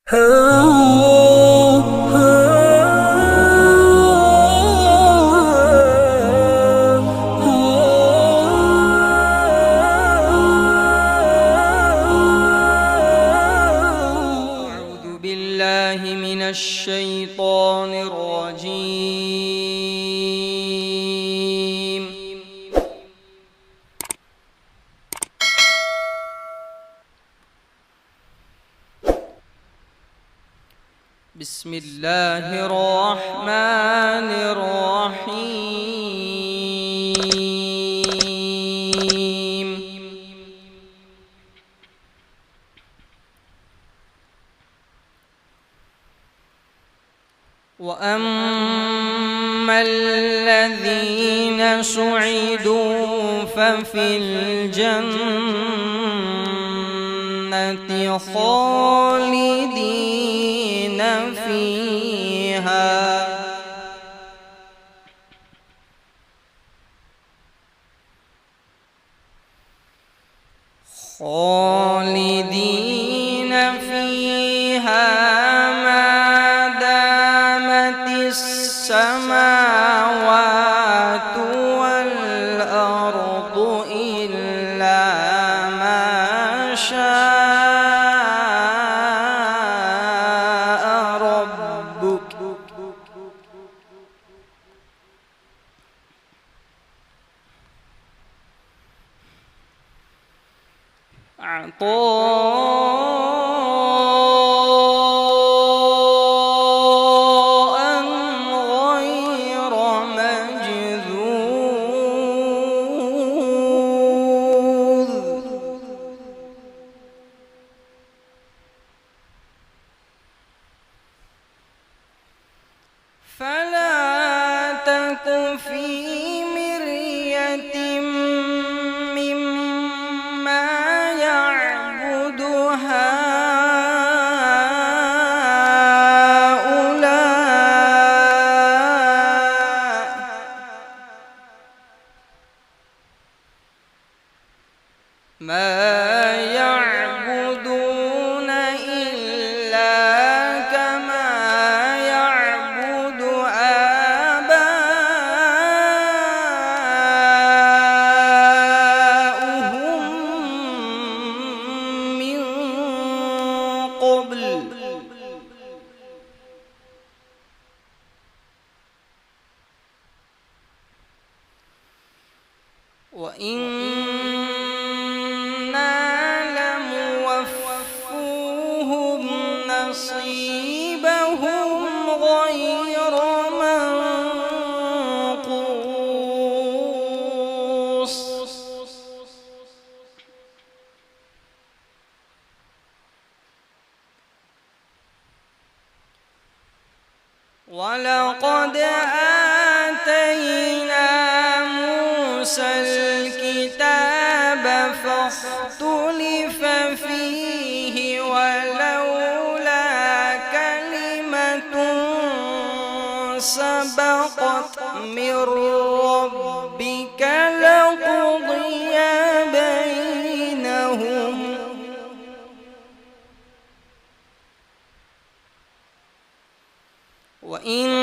أعوذ بالله من الشيطان الرجيم. بسم الله الرحمن الرحيم. وأما الذين سعدوا ففي الجنة خالدين فيها ما دامت السماوات والأرض إلا ما شاء ربك عطاء غير مجذوذ. فلا تك في مرية مما يعبد هؤلاء ما يعبدون إلا كما يعبد آباؤهم من قبل وإنا لموفوهم نصيبهم غير منقوص. ولقد آتينا موسى الكتاب فاختلف فيه ولولا كلمة سبقت من ربك لقضي بينهم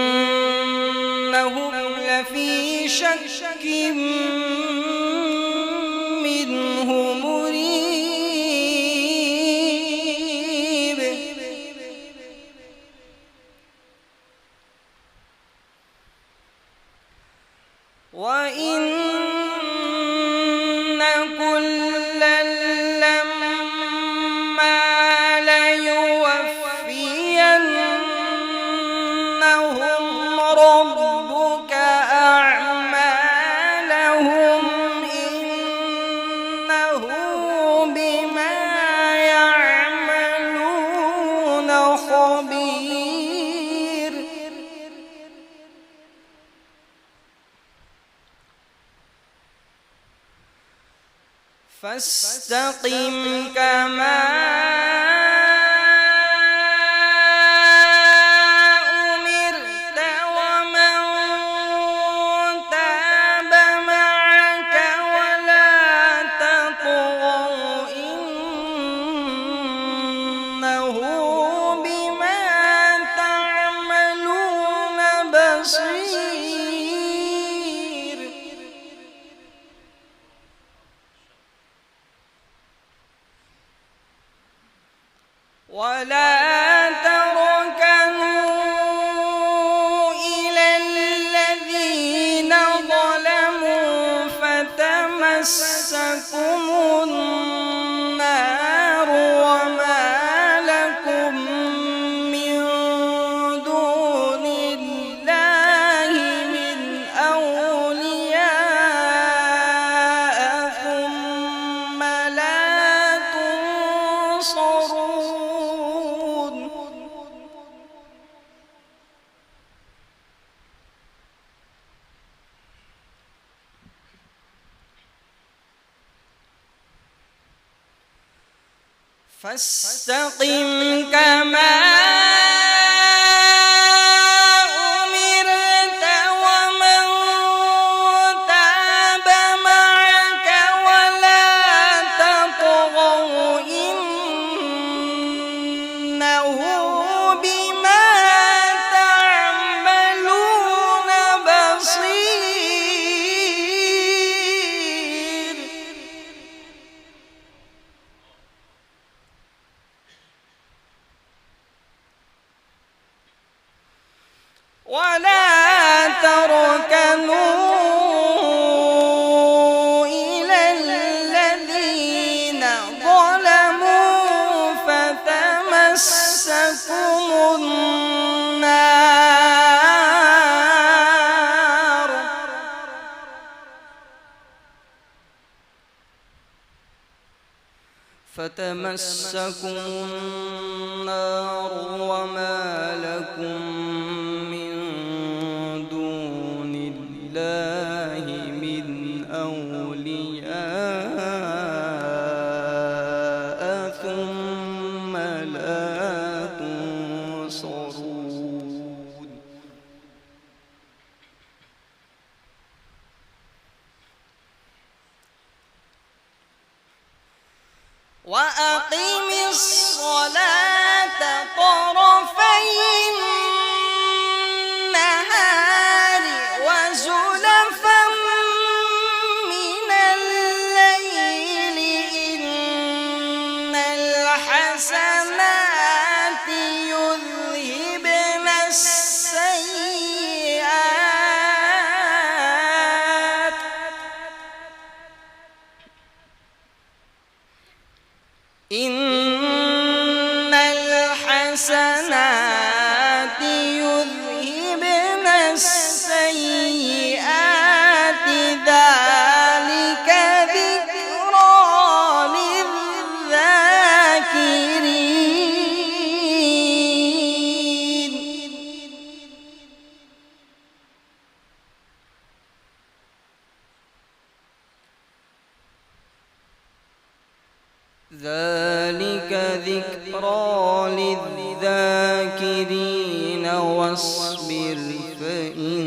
وإنهم لفي شك منه مريب. وإن كلا لما ليوفينهم ربك أعمالهم إنه بما يعملون خبير. فاستقم كما أمرت ومن تاب معك ولا تطغوا إنه ولا تركنوا إلى الذين ظلموا فتمسكم النار وما لكم من دون الله من أولياء ثم لا تنصرون فاستقم كما أمرت ومن تاب معك ولا تطغوا إنه بما تعملون بصير ولا تركنوا إلى الذين ظلموا فتمسكم النار وما لكم من دون الله من أولياء ثم لا تنصرون وأقم الصلاة طرفي النهار وزلفا من الليل إن الحسنات يذهبن السيئات إن الحسنات يذهبن السيئات ذلك ذكرى للذاكرين ذلك ذكرى للذاكرين واصبر فإن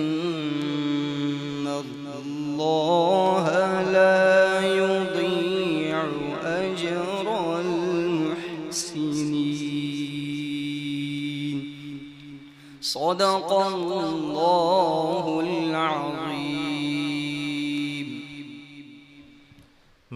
الله لا يضيع أجر المحسنين صدق الله العظيم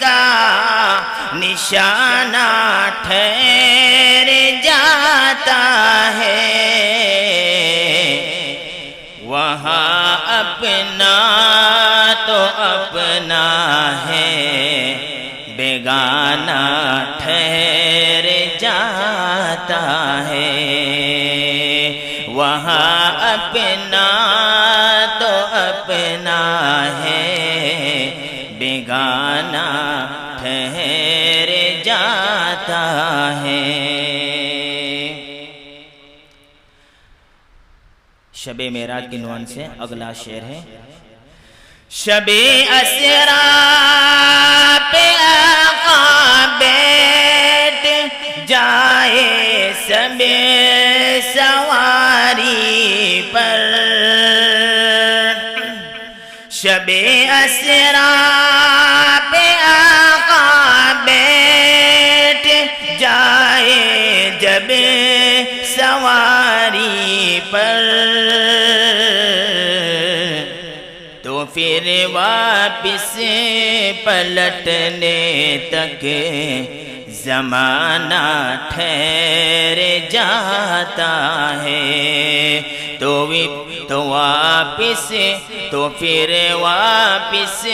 کا نشانہ ٹھہر جاتا ہے، وہاں اپنا تو اپنا ہے، بیگانہ ٹھہر جاتا ہے، وہاں اپنا تو اپنا ہے، بیگانہ ٹھہر جاتا ہے۔ شب معراج کی عنوان سے اگلا شعر ہے: شب اسرا پہ آقا بیٹھ جائے سب سواری پر، شب اسرا پہ آقا بیٹھ جائے جب سواری پر، تو پھر واپس پلٹنے تک زمانہ ٹھہر جاتا ہے، تو پھر واپس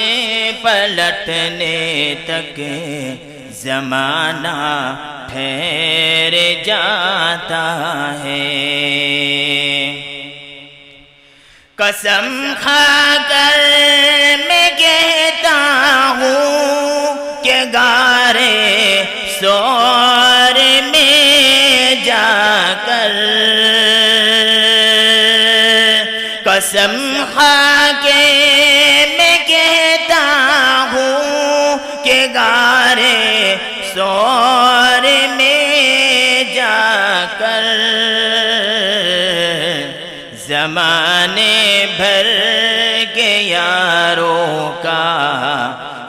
پلٹنے تک زمانہ ٹھہر جاتا ہے۔ قسم کھا کر میں کہتا ہوں کہ گارے سور میں جا کر، قسم کھا کے میں کہتا ہوں کہ گارے سور میں جا کر، زمانے بھر کے یاروں کا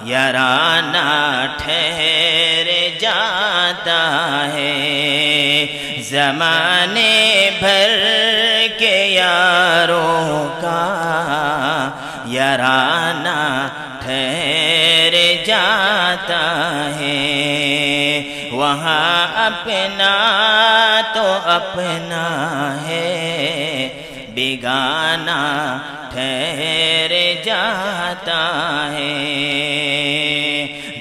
یارانہ ٹھہر جاتا ہے، زمانے بھر کے یاروں کا یارانہ ٹھہر جاتا ہے، وہاں اپنا تو اپنا ہے، بیگانہ ٹھہر جاتا ہے،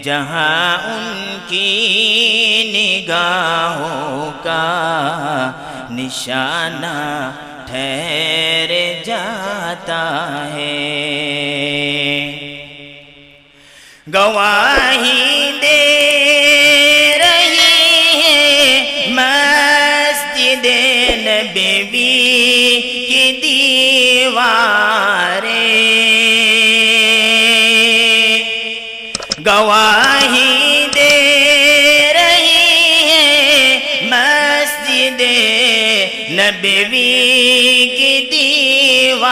جہاں ان کی نگاہوں کا نشانہ ٹھہر جاتا ہے۔ گواہی دے رہی ہے مسجد نبوی کی دیواریں، گواہی دے رہی ہے مسجد نبوی کی دیواریں،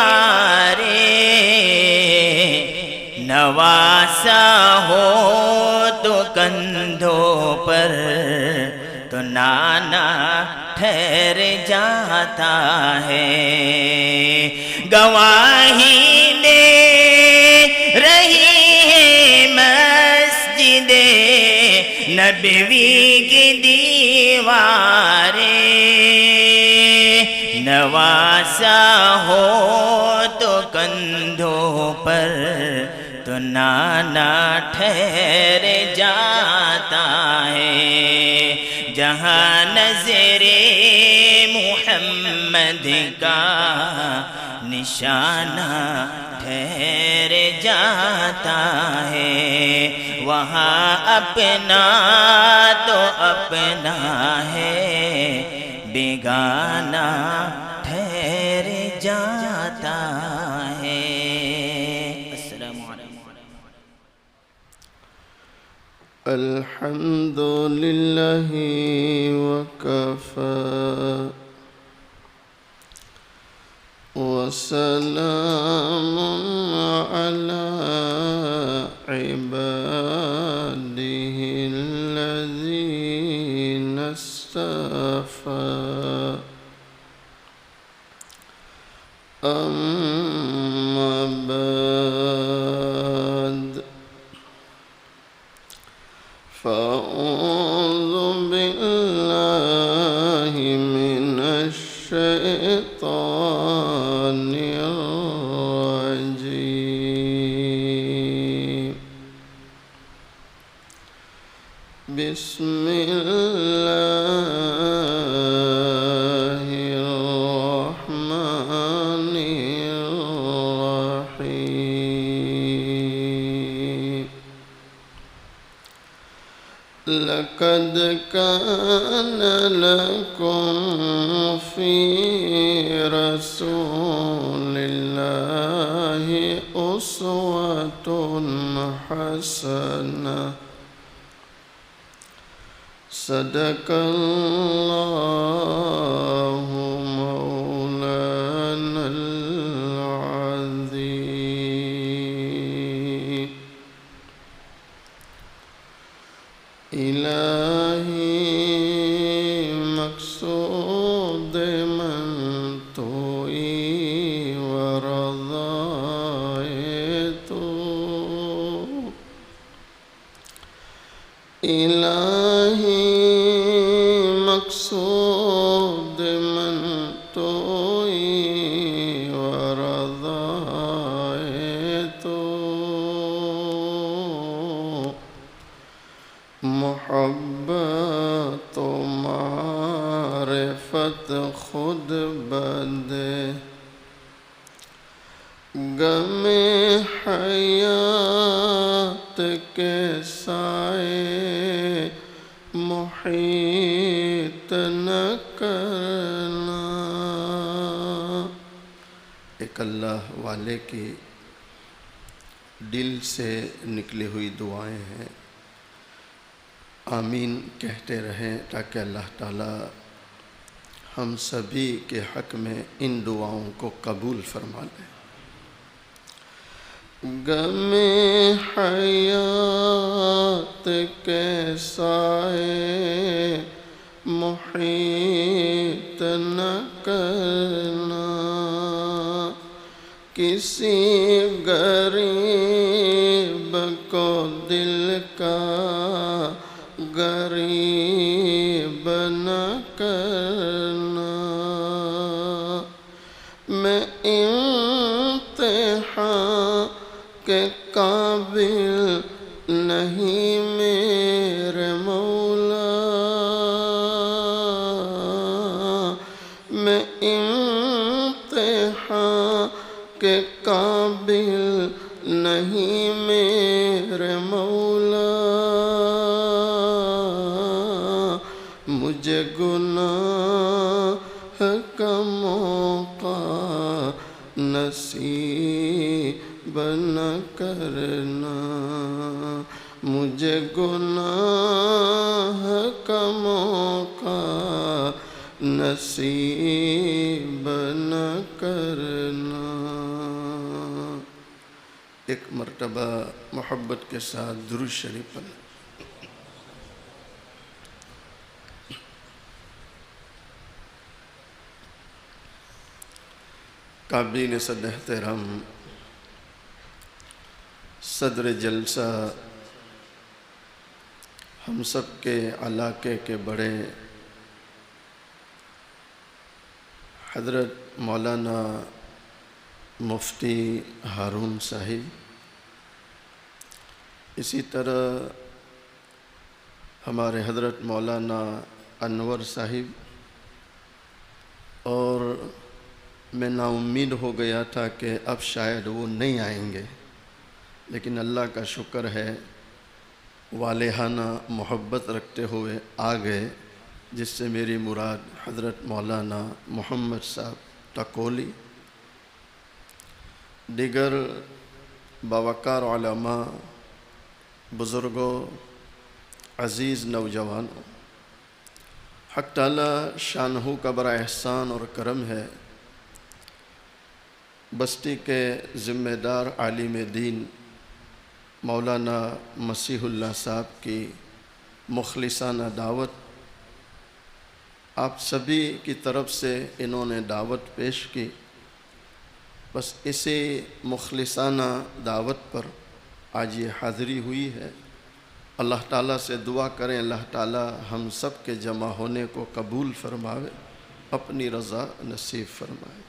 نواسا ہو تو کندھوں پر تو نانا ٹھہر جاتا ہے، گواہی دے رہی ہے مسجد نبوی کی دیواریں، نواسا ہو تو کندھوں پر تو نانا ٹھہر جاتا ہے، جہاں نظر محمد کا نشانہ ٹھہر جاتا ہے، وہاں اپنا تو اپنا ہے، بیگانہ ٹھہر جاتا ہے۔ السلام علیکم۔ الحمد للہ وکفى وسلام على عباده الذين اصطفى، أما بعد، فأعوذ بالله من الشيطان الرجيم. بسم الله الرحمن الرحيم. لقد كان لكم في رسول الله أسوة حسنة. صدق الله مولانا العظيم. إلهي مقصود من توئی ورضائت. إلهي مقصود من توئی ورضائت. محبت و معرفت خود بندے. غم حیات کے سائے محیط نہ کرنا. ایک اللہ والے کی دل سے نکلی ہوئی دعائیں ہیں. آمین کہتے رہیں تاکہ اللہ تعالی ہم سبھی کے حق میں ان دعاؤں کو قبول فرما لیں. غم حیات کے سائے محیط نہ کرنا. کسی غریب کو دل کا غریب نہ کرنا. میں امتحان کے قابل نہیں میرے مولا. میں امتحان کے قابل نہیں میرے مولا. مجھے گناہ کا موقع نصیب نہ کرنا. مجھے گناہ کا موقع نصیب نہ کرنا. ایک مرتبہ محبت کے ساتھ درود شریف پڑھیں. قابلین صد احترام صدر جلسہ، ہم سب کے علاقے کے بڑے حضرت مولانا مفتی ہارون صاحب، اسی طرح ہمارے حضرت مولانا انور صاحب، اور میں نا امید ہو گیا تھا کہ اب شاید وہ نہیں آئیں گے، لیکن اللہ کا شکر ہے والہانہ محبت رکھتے ہوئے آ گئے، جس سے میری مراد حضرت مولانا محمد صاحب تکولی، دیگر باوقار علماء، بزرگوں، عزیز نوجوانوں، حق تعالی شانہ کا بڑا احسان اور کرم ہے، بستی کے ذمہ دار عالم دین مولانا مسیح اللہ صاحب کی مخلصانہ دعوت آپ سبھی کی طرف سے انہوں نے دعوت پیش کی. بس اسی مخلصانہ دعوت پر آج یہ حاضری ہوئی ہے. اللہ تعالیٰ سے دعا کریں اللہ تعالیٰ ہم سب کے جمع ہونے کو قبول فرماوے، اپنی رضا نصیب فرمائے۔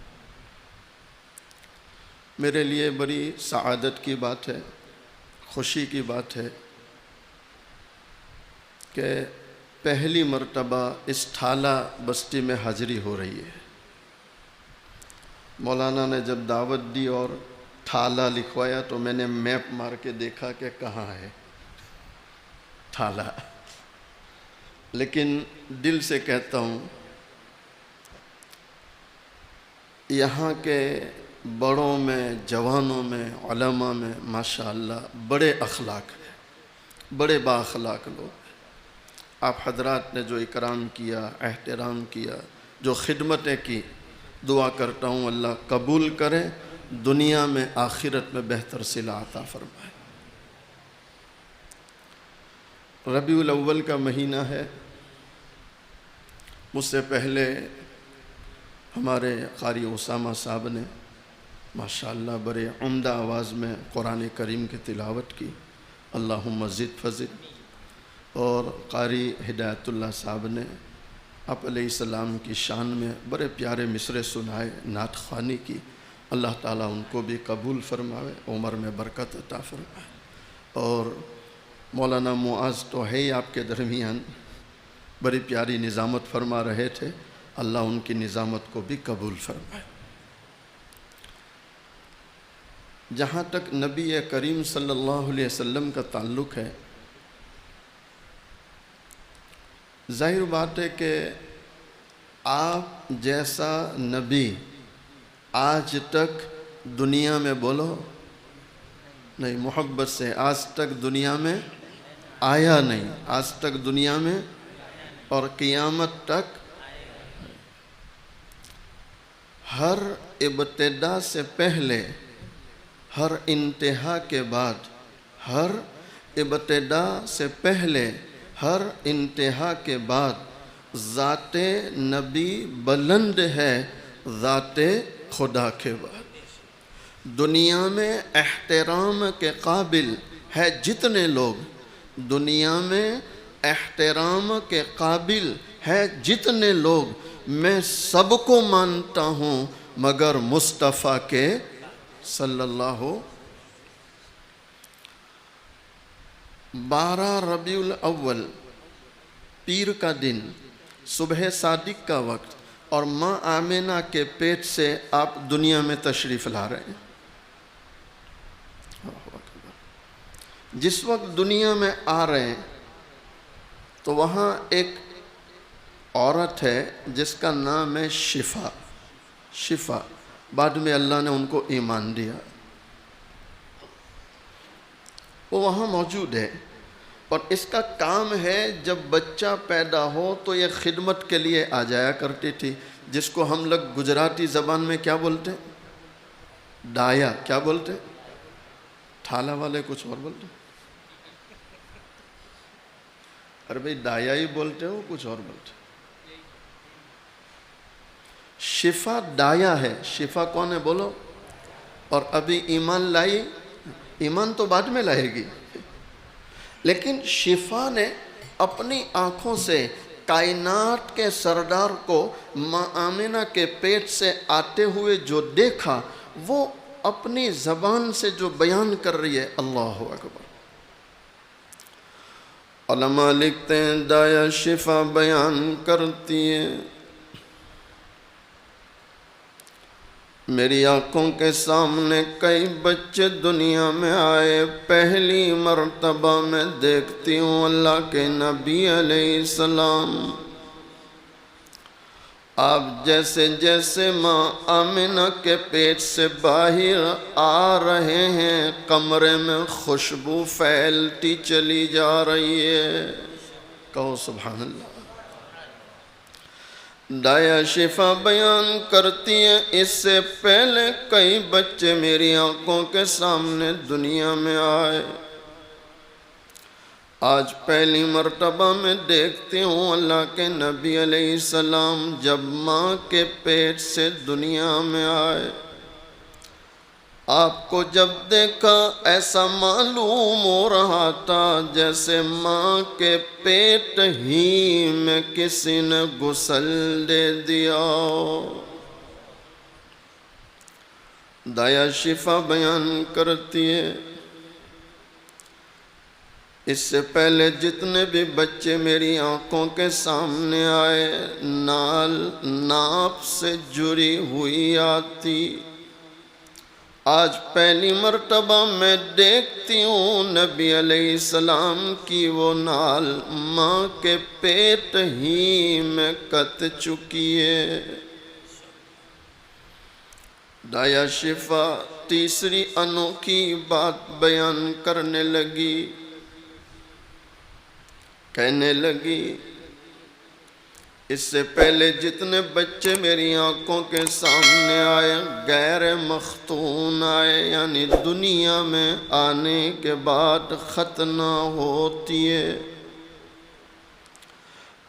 میرے لیے بڑی سعادت کی بات ہے، خوشی کی بات ہے کہ پہلی مرتبہ اس ٹھالہ بستی میں حاضری ہو رہی ہے۔ مولانا نے جب دعوت دی اور ٹھالہ لکھوایا تو میں نے میپ مار کے دیکھا کہ کہاں ہے ٹھالہ، لیکن دل سے کہتا ہوں یہاں کے بڑوں میں، جوانوں میں، علماء میں ماشاءاللہ بڑے اخلاق ہیں، بڑے با اخلاق لوگ ہیں۔ آپ حضرات نے جو اکرام کیا، احترام کیا، جو خدمتیں کی، دعا کرتا ہوں اللہ قبول کرے، دنیا میں آخرت میں بہتر صلہ عطا فرمائے۔ ربیع الاول کا مہینہ ہے۔ مجھ سے پہلے ہمارے قاری اسامہ صاحب نے ماشاءاللہ بڑے عمدہ آواز میں قرآن کریم کی تلاوت کی، اللہم زد فزد، اور قاری ہدایت اللہ صاحب نے آپ علیہ السلام کی شان میں بڑے پیارے مصرے سنائے، نعت خوانی کی، اللہ تعالیٰ ان کو بھی قبول فرمائے، عمر میں برکت عطا فرمائے۔ اور مولانا معاذ تو ہے ہی آپ کے درمیان، بڑی پیاری نظامت فرما رہے تھے، اللہ ان کی نظامت کو بھی قبول فرمائے۔ جہاں تک نبی کریم صلی اللہ علیہ وسلم کا تعلق ہے، ظاہر بات ہے کہ آپ جیسا نبی آج تک دنیا میں بولو نہیں، محبت سے، آج تک دنیا میں آیا نہیں، آج تک دنیا میں اور قیامت تک ہر ابتدا سے پہلے، ہر انتہا کے بعد، ہر ابتدا سے پہلے، ہر انتہا کے بعد ذات نبی بلند ہے ذات خدا کے بعد۔ دنیا میں احترام کے قابل ہے جتنے لوگ، دنیا میں احترام کے قابل ہے جتنے لوگ، میں سب کو مانتا ہوں مگر مصطفیٰ کے صلی اللہ 12 ربیع الاول پیر کا دن، صبح صادق کا وقت، اور ماں آمینہ کے پیٹ سے آپ دنیا میں تشریف لا رہے ہیں۔ جس وقت دنیا میں آ رہے ہیں تو وہاں ایک عورت ہے جس کا نام ہے شفا، بعد میں اللہ نے ان کو ایمان دیا، وہ وہاں موجود ہے، اور اس کا کام ہے جب بچہ پیدا ہو تو یہ خدمت کے لیے آ جایا کرتی تھی، جس کو ہم لوگ گجراتی زبان میں کیا بولتے ہیں؟ ڈایا۔ کیا بولتے ہیں؟ ٹھالہ والے کچھ اور بولتے ہیں؟ ارے بھئی ڈایا ہی بولتے ہو کچھ اور بولتے ہیں؟ شفا ڈایا ہے، شفا کون ہے بولو؟ اور ابھی ایمان لائی، ایمان تو بعد میں لائے گی، لیکن شفا نے اپنی آنکھوں سے کائنات کے سردار کو ماں آمینہ کے پیٹ سے آتے ہوئے جو دیکھا، وہ اپنی زبان سے جو بیان کر رہی ہے، اللہ اکبر۔ علماء لکھتے ہیں دایا شفا بیان کرتی ہے، میری آنکھوں کے سامنے کئی بچے دنیا میں آئے، پہلی مرتبہ میں دیکھتی ہوں اللہ کے نبی علیہ السلام، آپ جیسے جیسے ماں آمنہ کے پیٹ سے باہر آ رہے ہیں، کمرے میں خوشبو پھیلتی چلی جا رہی ہے، کہو سبحان اللہ۔ دایا شفا بیان کرتی ہے اس سے پہلے کئی بچے میری آنکھوں کے سامنے دنیا میں آئے، آج پہلی مرتبہ میں دیکھتی ہوں اللہ کے نبی علیہ السلام جب ماں کے پیٹ سے دنیا میں آئے، آپ کو جب دیکھا ایسا معلوم ہو رہا تھا جیسے ماں کے پیٹ ہی میں کسی نے غسل دے دیا۔ دایا شفا بیان کرتی ہے، اس سے پہلے جتنے بھی بچے میری آنکھوں کے سامنے آئے نال ناپ سے جڑی ہوئی آتی، آج پہلی مرتبہ میں دیکھتی ہوں نبی علیہ السلام کی وہ نال ماں کے پیٹ ہی میں کت چکی ہے۔ دایا شفا تیسری انوکھی بات بیان کرنے لگی، کہنے لگی اس سے پہلے جتنے بچے میری آنکھوں کے سامنے آئے غیر مختون آئے، یعنی دنیا میں آنے کے بعد ختنہ ہوتی ہے،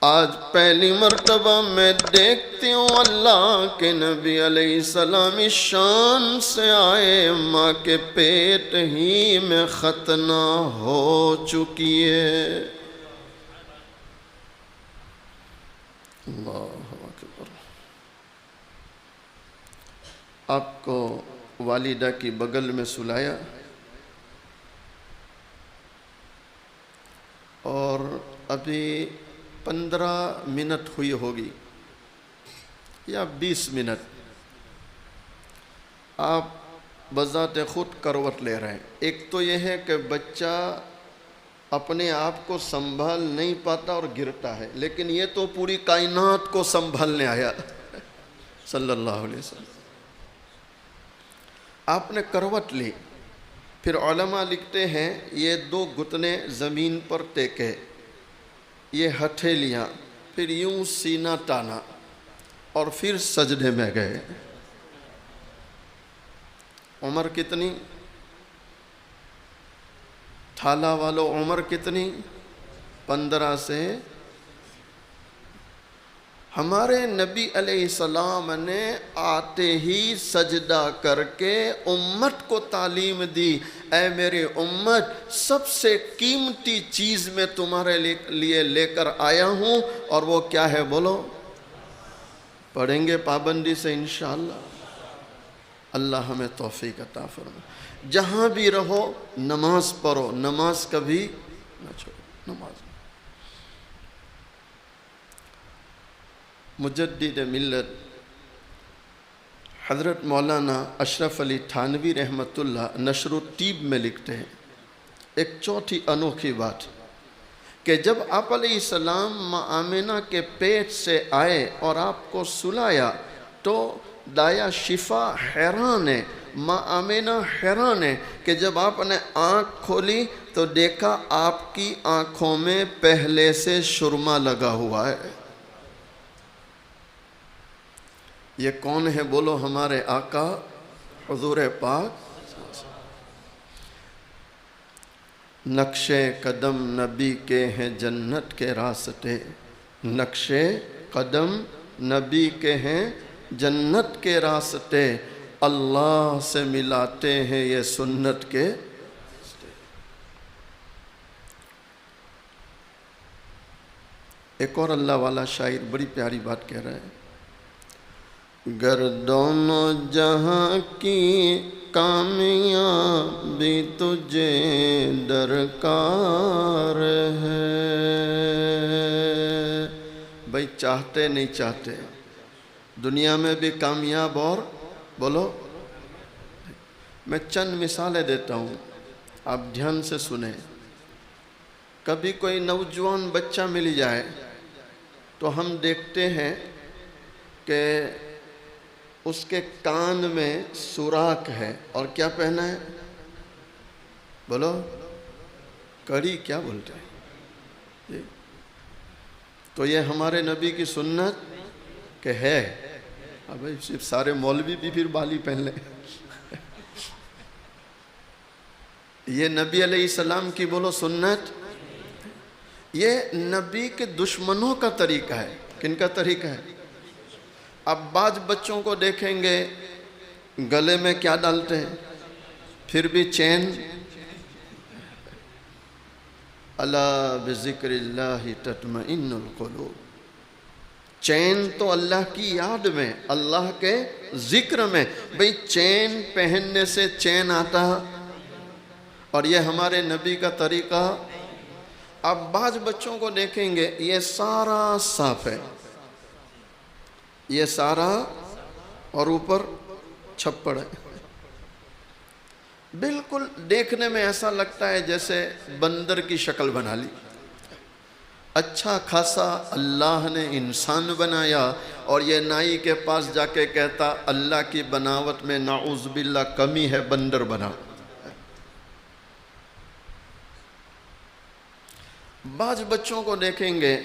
آج پہلی مرتبہ میں دیکھتی ہوں اللہ کے نبی علیہ السلام اس شان سے آئے ماں کے پیٹ ہی میں ختنہ ہو چکی ہے۔ اللہ اکبر۔ آپ کو والدہ کی بغل میں سلایا اور ابھی 15 منٹ ہوئی ہوگی یا 20 منٹ، آپ بذات خود کروٹ لے رہے ہیں۔ ایک تو یہ ہے کہ بچہ اپنے آپ کو سنبھال نہیں پاتا اور گرتا ہے، لیکن یہ تو پوری کائنات کو سنبھالنے آیا صلی اللہ علیہ وسلم۔ آپ نے کروٹ لی، پھر علماء لکھتے ہیں یہ 2 گھٹنے زمین پر ٹیکے، یہ ہتھیلیاں، پھر یوں سینہ تانا اور پھر سجدے میں گئے۔ عمر کتنی؟ تھالا والو عمر کتنی؟ 15 سے۔ ہمارے نبی علیہ السلام نے آتے ہی سجدہ کر کے امت کو تعلیم دی، اے میری امت سب سے قیمتی چیز میں تمہارے لیے لے کر آیا ہوں، اور وہ کیا ہے بولو؟ پڑھیں گے پابندی سے انشاءاللہ۔ اللہ ہمیں توفیق عطا فرمائے۔ جہاں بھی رہو نماز پڑھو، نماز کبھی نہ چھوڑو، نماز۔ مجدد ملت حضرت مولانا اشرف علی تھانوی رحمۃ اللہ نشر الطیب میں لکھتے ہیں ایک چوتھی انوکھی بات، کہ جب آپ علیہ السلام ماں آمنہ کے پیٹ سے آئے اور آپ کو سلایا تو دایا شفا حیران ہے، ماں آمنہ حیران ہے کہ جب آپ نے آنکھ کھولی تو دیکھا آپ کی آنکھوں میں پہلے سے سرما لگا ہوا ہے۔ یہ کون ہے بولو؟ ہمارے آقا حضور پاک۔ نقش قدم نبی کے ہیں جنت کے راستے، نقش قدم نبی کے ہیں جنت کے راستے، اللہ سے ملاتے ہیں یہ سنت کے۔ ایک اور اللہ والا شاعر بڑی پیاری بات کہہ رہا ہے، گر دونوں جہاں کی کامیابی تجھے درکار ہے، بھائی چاہتے نہیں چاہتے دنیا میں بھی کامیاب، اور بولو میں چند مثالیں دیتا ہوں، آپ دھیان سے سنیں۔ کبھی کوئی نوجوان بچہ مل جائے تو ہم دیکھتے ہیں کہ اس کے کان میں سوراخ ہے، اور کیا پہنا ہے بولو؟ کڑی کیا بولتے ہیں؟ تو یہ ہمارے نبی کی سنت کہ ہے؟ اب صرف سارے مولوی بھی پھر بالی پہن لیں۔ یہ نبی علیہ السلام کی بولو سنت۔ یہ نبی کے دشمنوں کا طریقہ ہے۔ کن کا طریقہ ہے؟ اب بعض بچوں کو دیکھیں گے گلے میں کیا ڈالتے ہیں؟ پھر بھی چین الا بذکر اللہ تطمئن القلوب، چین تو اللہ کی یاد میں، اللہ کے ذکر میں۔ بھئی چین پہننے سے چین آتا، اور یہ ہمارے نبی کا طریقہ۔ اب بعض بچوں کو دیکھیں گے یہ سارا صاف ہے، یہ سارا، اور اوپر چھپڑ ہے، بالکل دیکھنے میں ایسا لگتا ہے جیسے بندر کی شکل بنا لی۔ اچھا خاصا اللہ نے انسان بنایا، اور یہ نائی کے پاس جا کے کہتا اللہ کی بناوٹ میں نعوذ باللہ کمی ہے، بندر بنا۔ بعض بچوں کو دیکھیں گے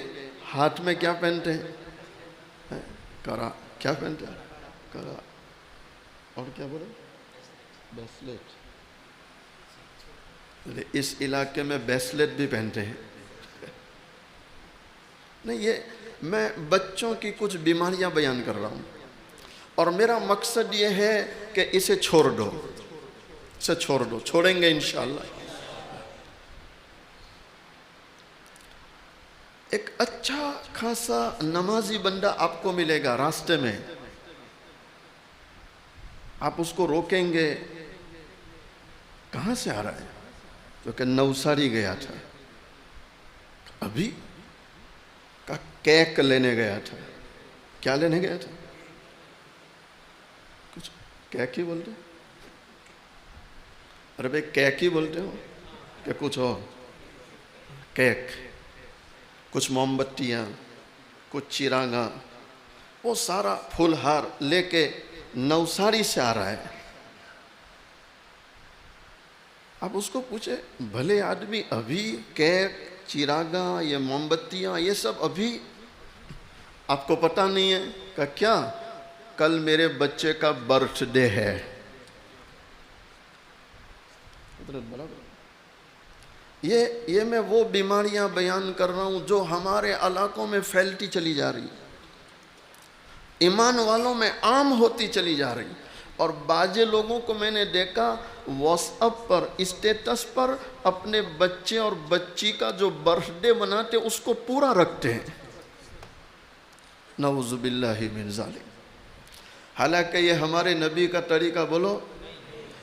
ہاتھ میں کیا پہنتے ہیں؟ کرا۔ کیا پہنتے ہیں؟ کرا۔ اور کیا بولے؟ بیسلیٹ۔ اس علاقے میں بیسلیٹ بھی پہنتے ہیں۔ نہیں، یہ میں بچوں کی کچھ بیماریاں بیان کر رہا ہوں، اور میرا مقصد یہ ہے کہ اسے چھوڑ دو، اسے چھوڑ دو، چھوڑیں گے انشاءاللہ۔ ایک اچھا خاصا نمازی بندہ آپ کو ملے گا راستے میں، آپ اس کو روکیں گے، کہاں سے آ رہا ہے؟ جو کہ نوساری گیا تھا، ابھی کا کیک لینے گیا تھا۔ کیا لینے گیا تھا؟ کچھ کیک ہی بولتے؟ ارے بھائی کیک ہی بولتے ہو کہ کچھ اور؟ کیک، کچھ موم بتیاں، کچھ چراغاں، وہ سارا پھول ہار لے کے نوساری سے آ رہا ہے۔ آپ اس کو پوچھے بھلے آدمی، ابھی کیک، چراغاں، یہ موم بتیاں، یہ سب ابھی آپ کو پتہ نہیں ہے؟ کہ کیا؟ کل میرے بچے کا برتھ ڈے ہے۔ یہ میں وہ بیماریاں بیان کر رہا ہوں جو ہمارے علاقوں میں پھیلتی چلی جا رہی، ایمان والوں میں عام ہوتی چلی جا رہی۔ اور بعض لوگوں کو میں نے دیکھا واٹس ایپ پر، اسٹیٹس پر اپنے بچے اور بچی کا جو برتھ ڈے مناتے اس کو پورا رکھتے ہیں، نعوذ باللہ من ذالک۔ حالانکہ یہ ہمارے نبی کا طریقہ بولو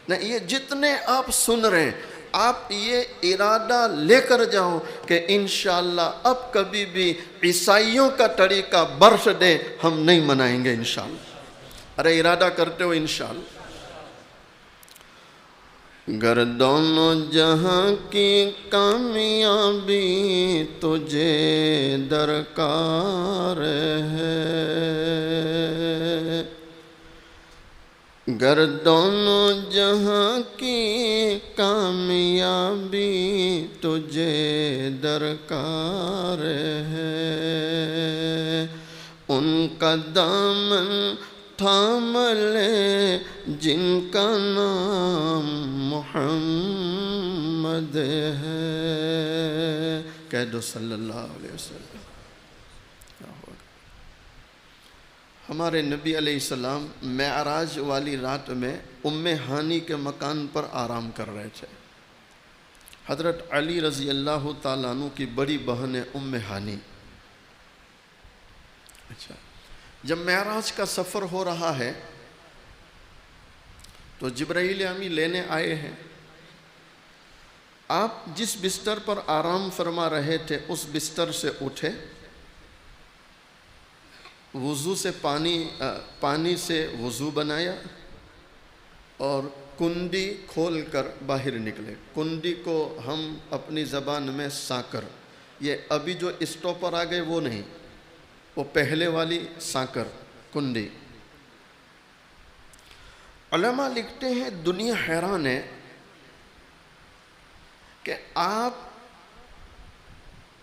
نہیں۔ یہ جتنے آپ سن رہے ہیں، آپ یہ ارادہ لے کر جاؤ کہ انشاءاللہ اب کبھی بھی عیسائیوں کا طریقہ برتھ ڈے ہم نہیں منائیں گے انشاءاللہ۔ ارے ارادہ کرتے ہو انشاءاللہ؟ گر دونوں جہاں کی کامیابی تجھے درکار ہے، گر دونوں جہاں کی کامیابی تجھے درکار ہے، ان کا دامن تھام لے جن کا نام محمد ہے۔ کہہ دو صلی اللہ علیہ وسلم۔ ہمارے نبی علیہ السلام معراج والی رات میں ام ہانی کے مکان پر آرام کر رہے تھے۔ حضرت علی رضی اللہ تعالیٰ عنہ کی بڑی بہن ہے ام ہانی۔ اچھا، جب معراج کا سفر ہو رہا ہے تو جبرائیل امین لینے آئے ہیں۔ آپ جس بستر پر آرام فرما رہے تھے اس بستر سے اٹھے، وضو سے پانی سے وضو بنایا، اور کنڈی کھول کر باہر نکلے۔ کنڈی کو ہم اپنی زبان میں ساکر، یہ ابھی جو اسٹاپر آ گئے وہ نہیں، وہ پہلے والی ساکر کنڈی۔ علماء لکھتے ہیں دنیا حیران ہے کہ آپ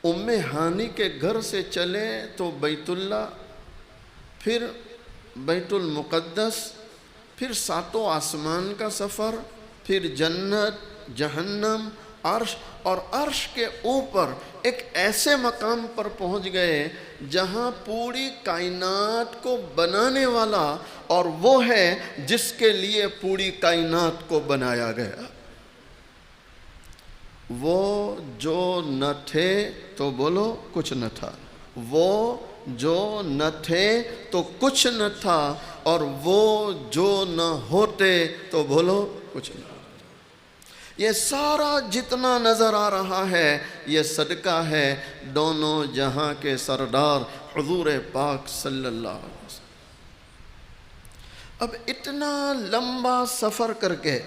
ام ہانی کے گھر سے چلے تو بیت اللہ، پھر بیت المقدس، پھر ساتوں آسمان کا سفر، پھر جنت، جہنم، عرش، اور عرش کے اوپر ایک ایسے مقام پر پہنچ گئے جہاں پوری کائنات کو بنانے والا اور وہ ہے جس کے لیے پوری کائنات کو بنایا گیا۔ وہ جو نہ تھے تو بولو کچھ نہ تھا، وہ جو نہ تھے تو کچھ نہ تھا، اور وہ جو نہ ہوتے تو بولو کچھ نہ۔ یہ سارا جتنا نظر آ رہا ہے یہ صدقہ ہے دونوں جہاں کے سردار حضور پاک صلی اللہ علیہ وسلم۔ اب اتنا لمبا سفر کر کے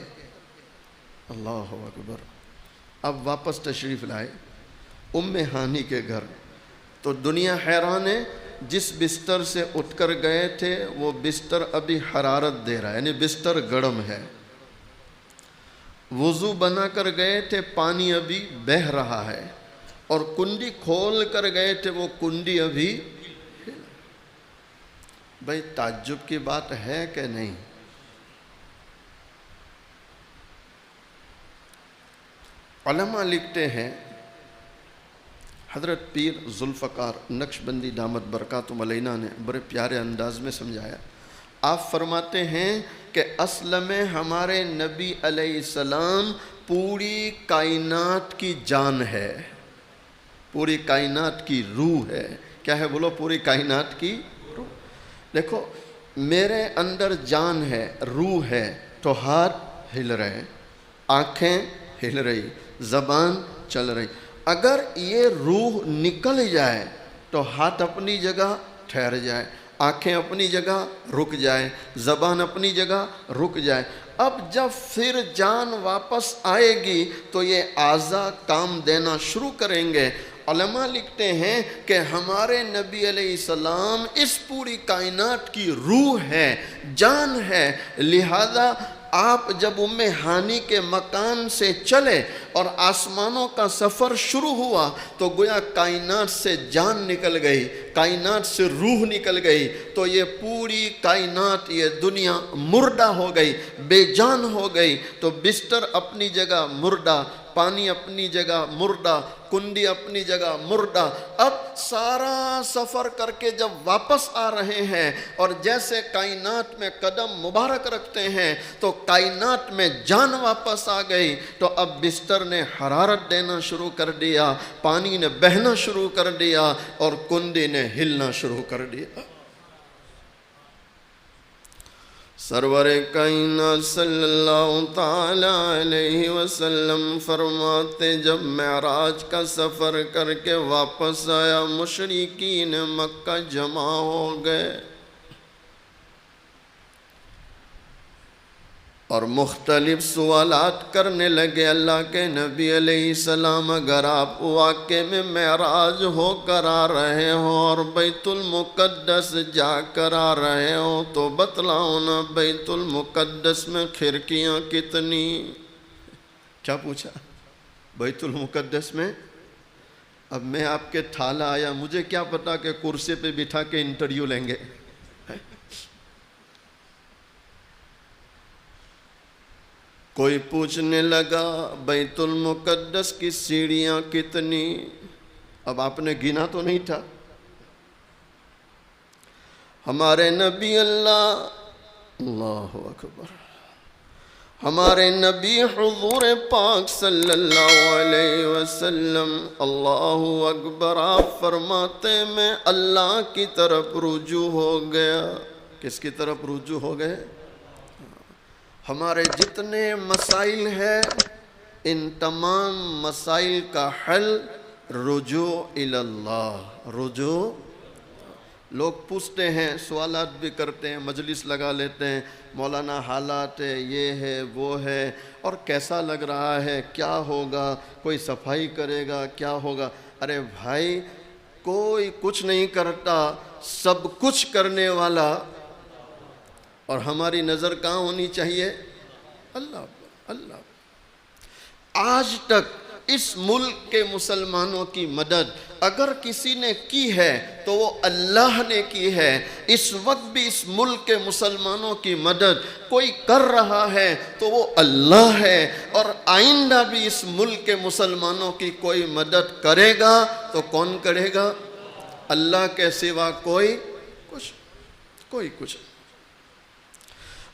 اللہ اکبر اب واپس تشریف لائے ام ہانی کے گھر، تو دنیا حیران ہے، جس بستر سے اٹھ کر گئے تھے وہ بستر ابھی حرارت دے رہا ہے، یعنی بستر گرم ہے۔ وضو بنا کر گئے تھے، پانی ابھی بہہ رہا ہے، اور کنڈی کھول کر گئے تھے، وہ کنڈی ابھی۔ بھائی تعجب کی بات ہے کہ نہیں؟ علماء لکھتے ہیں، حضرت پیر ذوالفقار نقشبندی دامت برکاتہم علینا نے بڑے پیارے انداز میں سمجھایا۔ آپ فرماتے ہیں کہ اصل میں ہمارے نبی علیہ السلام پوری کائنات کی جان ہے، پوری کائنات کی روح ہے۔ کیا ہے بولو؟ پوری کائنات کی روح۔ دیکھو میرے اندر جان ہے، روح ہے، تو ہاتھ ہل رہے، آنکھیں ہل رہی، زبان چل رہی۔ اگر یہ روح نکل جائے تو ہاتھ اپنی جگہ ٹھہر جائے، آنکھیں اپنی جگہ رک جائے، زبان اپنی جگہ رک جائے۔ اب جب پھر جان واپس آئے گی تو یہ اعضاء کام دینا شروع کریں گے۔ علماء لکھتے ہیں کہ ہمارے نبی علیہ السلام اس پوری کائنات کی روح ہے، جان ہے، لہذا آپ جب ام ہانی کے مکان سے چلے اور آسمانوں کا سفر شروع ہوا تو گویا کائنات سے جان نکل گئی، کائنات سے روح نکل گئی، تو یہ پوری کائنات، یہ دنیا مردہ ہو گئی، بے جان ہو گئی۔ تو بستر اپنی جگہ مردہ، پانی اپنی جگہ مردہ، کنڈی اپنی جگہ مردہ۔ اب سارا سفر کر کے جب واپس آ رہے ہیں اور جیسے کائنات میں قدم مبارک رکھتے ہیں تو کائنات میں جان واپس آ گئی، تو اب بستر نے حرارت دینا شروع کر دیا، پانی نے بہنا شروع کر دیا، اور کنڈی نے ہلنا شروع کر دیا۔ سرور کائنات صلی اللہ تعالی علیہ وسلم فرماتے، جب معراج کا سفر کر کے واپس آیا مشرکین مکہ جمع ہو گئے اور مختلف سوالات کرنے لگے۔ اللہ کے نبی علیہ السلام، اگر آپ واقع میں معراج ہو کر آ رہے ہو اور بیت المقدس جا کر آ رہے ہو تو بتلاؤ نا، بیت المقدس میں کھڑکیاں کتنی؟ کیا پوچھا؟ بیت المقدس میں؟ اب میں آپ کے تھالہ آیا، مجھے کیا پتا کہ کرسی پہ بٹھا کے انٹرویو لیں گے۔ کوئی پوچھنے لگا بیت المقدس کی سیڑھیاں کتنی؟ اب آپ نے گنا تو نہیں تھا۔ ہمارے نبی اللہ اکبر، ہمارے نبی حضور پاک صلی اللہ علیہ وسلم، اللہ اکبر، آپ فرماتے میں اللہ کی طرف رجوع ہو گیا۔ کس کی طرف رجوع ہو گئے؟ ہمارے جتنے مسائل ہیں ان تمام مسائل کا حل رجوع اللہ، رجوع۔ لوگ پوچھتے ہیں، سوالات بھی کرتے ہیں، مجلس لگا لیتے ہیں، مولانا حالات ہے، یہ ہے وہ ہے، اور کیسا لگ رہا ہے، کیا ہوگا، کوئی صفائی کرے گا، کیا ہوگا؟ ارے بھائی کوئی کچھ نہیں کرتا، سب کچھ کرنے والا، اور ہماری نظر کہاں ہونی چاہیے؟ اللہ۔ اللہ آج تک اس ملک کے مسلمانوں کی مدد اگر کسی نے کی ہے تو وہ اللہ نے کی ہے۔ اس وقت بھی اس ملک کے مسلمانوں کی مدد کوئی کر رہا ہے تو وہ اللہ ہے، اور آئندہ بھی اس ملک کے مسلمانوں کی کوئی مدد کرے گا تو کون کرے گا؟ اللہ کے سوا کوئی کچھ۔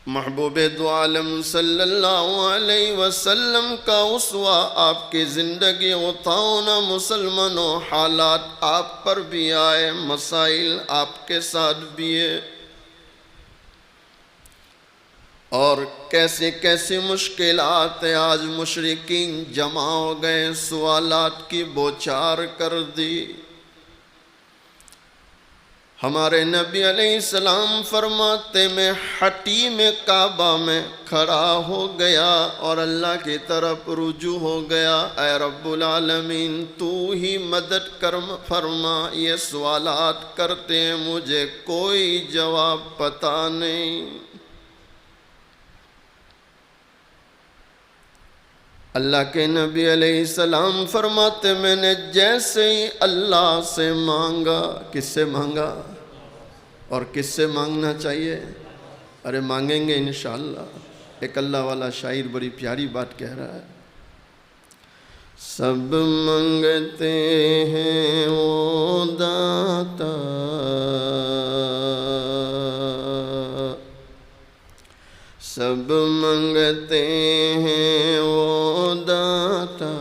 محبوب دو عالم صلی اللہ علیہ وسلم کا اسوہ آپ کی زندگی اٹھاؤ نا مسلمانوں، حالات آپ پر بھی آئے، مسائل آپ کے ساتھ بھی ہے، اور کیسی کیسی مشکلات آج مشرکین جمع ہو گئے، سوالات کی بوچھار کر دی۔ ہمارے نبی علیہ السلام فرماتے میں حتیم کعبہ میں کھڑا ہو گیا اور اللہ کی طرف رجوع ہو گیا، اے رب العالمین تو ہی مدد کر فرما، یہ سوالات کرتے ہیں مجھے کوئی جواب پتہ نہیں۔ اللہ کے نبی علیہ السلام فرماتے میں نے جیسے ہی اللہ سے مانگا، کس سے مانگا اور کس سے مانگنا چاہیے؟ ارے مانگیں گے انشاءاللہ۔ ایک اللہ والا شاعر بڑی پیاری بات کہہ رہا ہے، سب منگتے ہیں وہ داتا، سب منگتے ہیں وہ داتا،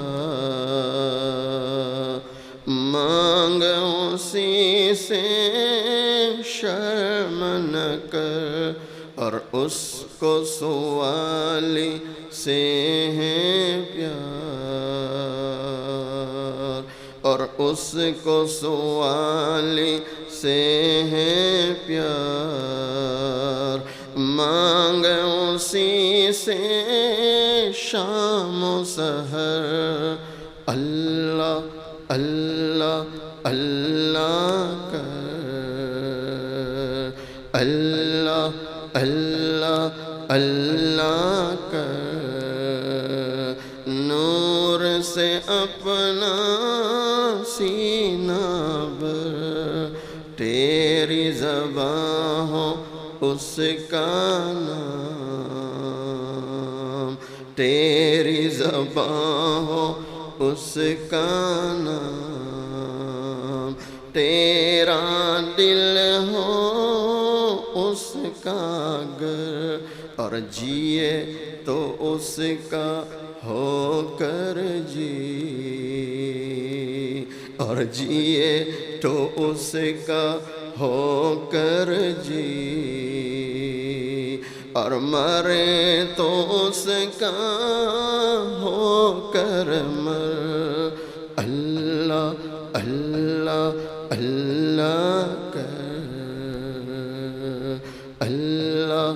مانگ اسی سے شرم نہ کر، اور اس کو سوالی سے ہے پیار، اور اس کو سوالی سے ہے پیار، مانگ اسی سے شام و سحر، اللہ اللہ اللہ کر، اللہ اللہ اللہ کر، نور سے اپنا سینہ بھر، تیری زبان ہو اس کا نام، تیری زبان ہو اس کا نام، تیرا دل ہو اس کا گھر، اور جیے تو اس کا ہو کر جی، اور جیے تو اس کا ہو کر جی، اور مرے تو اس کا ہو کر مر، اللہ اللہ اللہ کر، اللہ